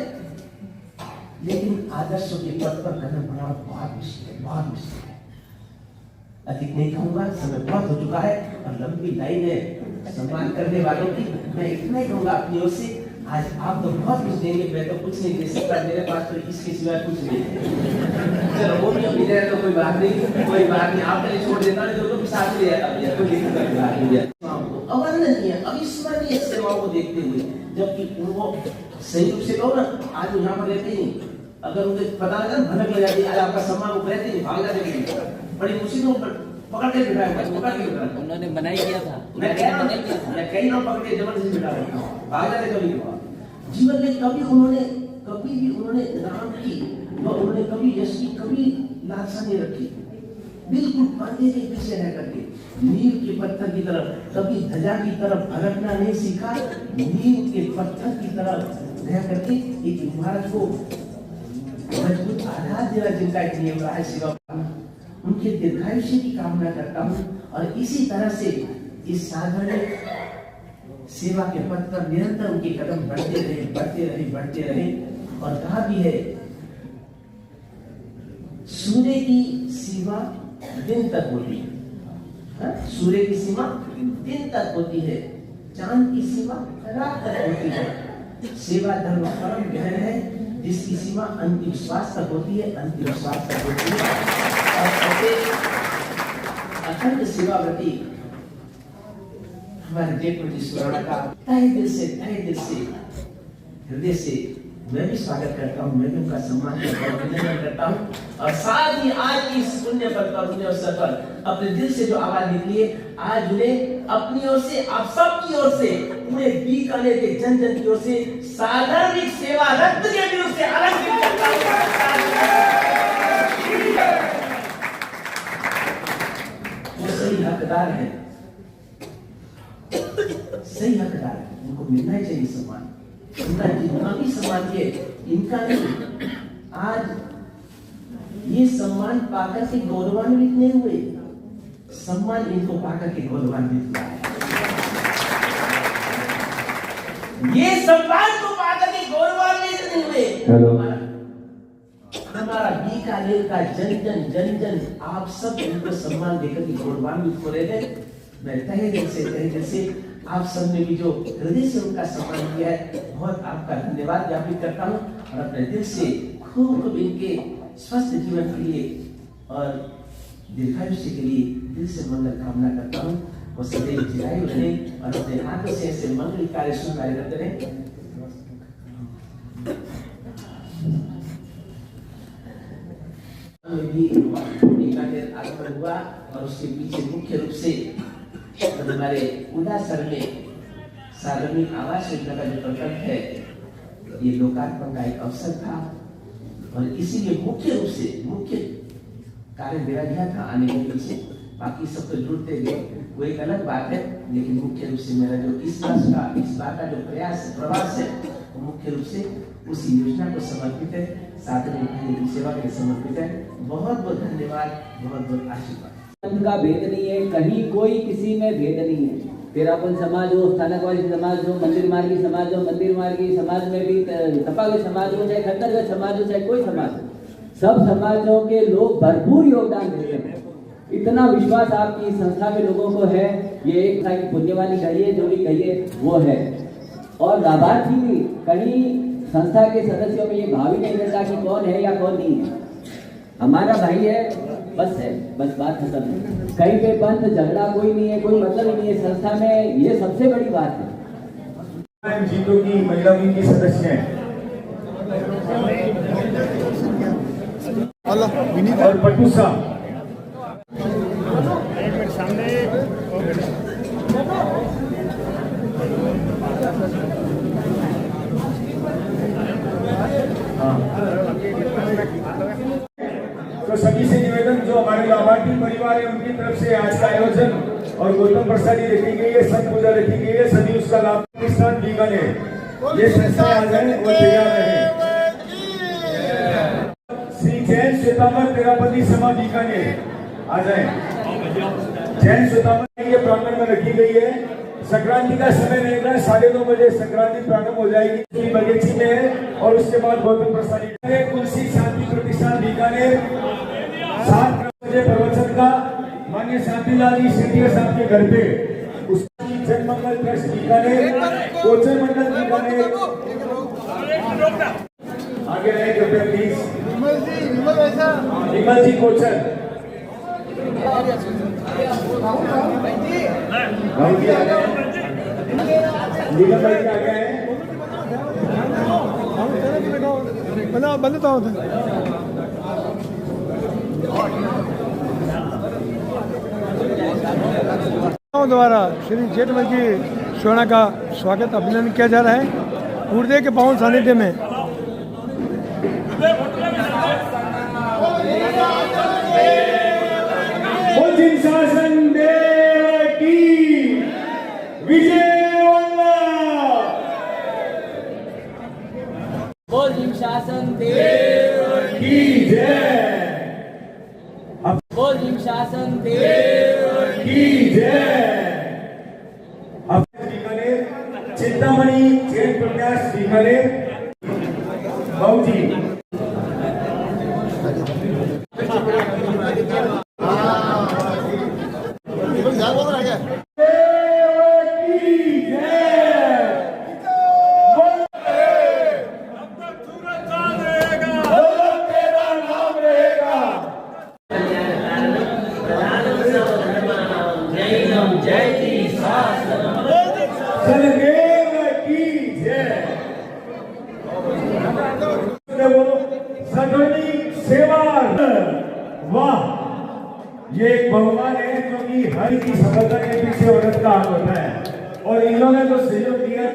लेकिन आदर्शों के पद पर कदम बढ़ाना बहुत मुश्किल है, बहुत मुश्किल है। अधिक नहीं कहूंगा, समय बहुत हो चुका है और लंबी लाइन है सम्मान करने वालों की। मैं इतना ही कहूंगा अपनी ओर से, आज आप तो बहुत कुछ देंगे, मैं तो कुछ नहीं दे सकता, मेरे पास तो इसके सिवा कुछ नहीं है। चलो वो भी अभी तो कोई बात नहीं, कोई बात नहीं, आप पहले छोड़ देता नहीं तो साथ ले आता कोई दिक्कत नहीं है। अवर्णनीय अविस्मरणीय सेवाओं को देखते हुए, जबकि उनको सही रूप से कहो ना, आज यहाँ पर रहते ही अगर उनके पता लगा भनक लगा दी, आज आपका सम्मान वो रहते नहीं, भाग जाते, बड़ी मुसीबतों पर पकड़ के बिठाया, उन्होंने बनाई किया था। मैं कई लोग पकड़ के जबरदस्ती बिठा रहा हूँ, भाग जाते कभी जीवन में। कभी भी उन्होंने नाम की और उन्होंने कभी यश की कभी लालसा नहीं रखी। बिल्कुल पांडे के पीछे रह करके नींव के पत्थर की तरफ, कभी ध्वजा की तरफ भटकना नहीं सीखा। नींव के पत्थर की तरफ रह करके एक इमारत को मजबूत आधार देना जिनका एक नियम रहा है सेवा, उनके दीर्घायुष्य की कामना करता हूँ। और इसी तरह से इस साधन सेवा के पथ पर निरंतर उनके कदम बढ़ते रहे, बढ़ते रहे, बढ़ते रहे। और कहा भी है, सूर्य की सीमा दिन तक होती है, सूर्य की सीमा दिन तक होती है, चांद की सीमा रात तक होती है। सेवा धर्म परम गहन है, जिसकी सीमा अंतिम श्वास तक होती है, अंतिम श्वास तक होती है। और अखंड सेवाव्रती हमारे जेठमती सुराणा का तहे दिल से हृदय से मैं भी स्वागत करता हूँ, मैं भी उनका सम्मान करता हूँ। और साथ ही आज की इस पुण्य पुण्य अवसर पर अपने दिल से जो आवाज निकली है, आज उन्हें अपनी ओर से, आप सबकी ओर से, पूरे बीकानेर के जन जन की ओर से साधर्मिक सेवा रत्न के विरुद्ध से अलंकृत करता हूँ। वो सही हकदार है, सही हकदार है, उनको मिलना ही चाहिए सम्मान। उनका जितना भी सम्मान है, इनका नहीं। आज ये सम्मान पाकर के गौरवान्वित नहीं हुए, सम्मान इनको पाकर के गौरवान्वित हुआ है। ये सम्मान को पाकर के गौरवान्वित नहीं हुए। हमारा बीकानेर का जन जन आप सब इनको सम्मान देकर के गौरवान्वित हो रहे थे। मैं तहे दिल से आप सब ने भी जो हृदय से उनका सम्मान किया है, बहुत आपका धन्यवाद ज्ञापित करता हूँ। और अपने दिल से खूब इनके स्वस्थ जीवन के लिए और दीर्घायुष्य के लिए दिल से मंगल कामना करता हूँ। वो सदैव चिरायु रहे और अपने हाथों से ऐसे मंगल कार्य शुभ कार्य करते रहे। आगमन हुआ और उसके पीछे मुख्य रूप से हमारे उदासर में सार्वजनिक आवास योजना का जो प्रकल्प है, ये लोकार्पण का एक अवसर था। और इसीलिए मुख्य रूप से मुख्य कार्य मेरा यह था आने के पीछे, बाकी सब तो जुड़ते गए, वो एक अलग बात है। लेकिन मुख्य रूप से मेरा जो इस बार का जो प्रयास प्रवास है, मुख्य रूप से उस योजना को समर्पित है, साधन की सेवा के लिए समर्पित है। बहुत बहुत धन्यवाद, बहुत बहुत आशीर्वाद। उनका भेद नहीं है, कहीं कोई किसी में भेद नहीं है। तेरापन समाज हो, स्थानकवासी समाज हो, मंदिर मार्गी समाज हो, मंदिर मार्गी समाज में भी तपागी समाज हो, चाहे खट्टरगढ़ समाज हो, चाहे कोई समाज हो, सब समाजों के लोग भरपूर योगदान देते हैं। इतना विश्वास आपकी संस्था के लोगों को है, ये एक था कि पुण्यवानी कहिए जो भी कहिए वो है। और लाभार्थी भी कहीं संस्था के सदस्यों में ये भाव ही नहीं रहता कि कौन है या कौन नहीं है, हमारा भाई है, बस बात खत्म है। कहीं पे पंथ झगड़ा कोई नहीं है, कोई मतलब ही नहीं है संस्था में, ये सबसे बड़ी बात है। जीतों की महिला विंग की सदस्य हैं और पट्टू साहब तो सभी से निवेदन, जो हमारे लाभार्थी परिवार है उनकी तरफ से आज का आयोजन और गौतम प्रसादी रखी गई है, संत पूजा रखी गई है, सभी उसका लाभ किसान बीकानेर ये संस्थाएं आ जाए और तैयार रहे। श्री जैन श्वेतांबर तेरापति सभा बीकानेर आ जाए। जैन श्वेतांबर ये प्रांगण में रखी गई है। संक्रांति का समय रहेगा, 9:30 बजे संक्रांति प्रारंभ हो जाएगी बगीची में है और उसके बाद गौतम प्रसादी तुलसी शांति प्रतिष्ठान बीकानेर 7 बजे प्रवचन का माननीय शांतिलाल जी शेट्टी साहब के घर पे, उसकी जनमंगल ट्रस्ट बीकानेर, कोचर मंडल बीकानेर आगे रहे कृपया प्लीज। विमल जी कोचर भाई जी आ गए, निगम भाई जी आ गए। द्वारा श्री जेठमल जी सोना का स्वागत अभिनंदन किया जा रहा है गुरुदेव के पावन सानिध्य में। जिन शासन देव की विजय वल्लभ, बोल जिन शासन देव की जय, बोल जिन शासन देव की जय। बीकानेर चिंतामणि जैन प्रत्याश बीकानेर बाबू जी सेवा। वाह, ये एक भगवान है जो कि हर की सफलता के पीछे औरत का हाथ होता है और इन लोगों ने तो सहयोग दिया।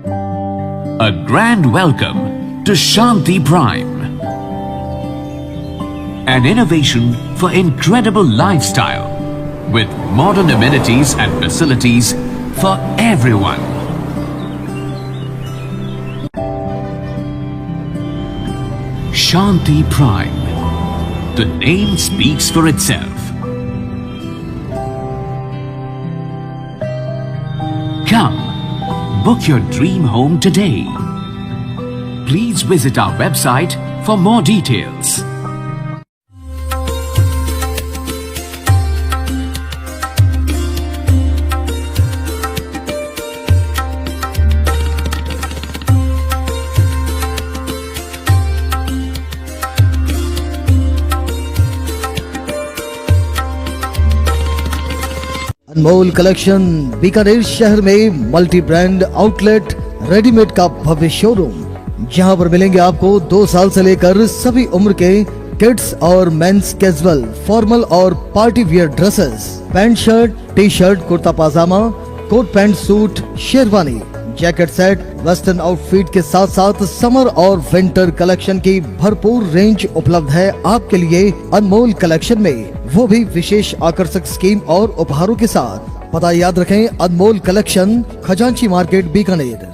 A grand welcome to Shanti Prime. An innovation for incredible lifestyle with modern amenities and facilities for everyone. Shanti Prime. The name speaks for itself. Come, book your dream home today. Please visit our website for more details. Anmol collection Bikaner शहर में multi brand outlet readymade का भव्य showroom, जहां पर मिलेंगे आपको 2 साल से लेकर सभी उम्र के किड्स और मेंस कैजुअल, फॉर्मल और party wear dresses, pant shirt, T shirt, kurta pajama, coat pant suit, sherwani, jacket set, western outfit के साथ साथ समर और विंटर कलेक्शन की भरपूर रेंज उपलब्ध है आपके लिए अनमोल कलेक्शन में, वो भी विशेष आकर्षक स्कीम और उपहारों के साथ। पता याद रखें, अनमोल कलेक्शन, खजांची मार्केट, बीकानेर।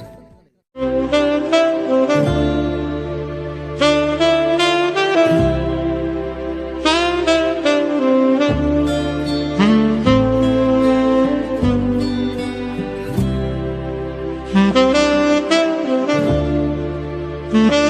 Mm-hmm.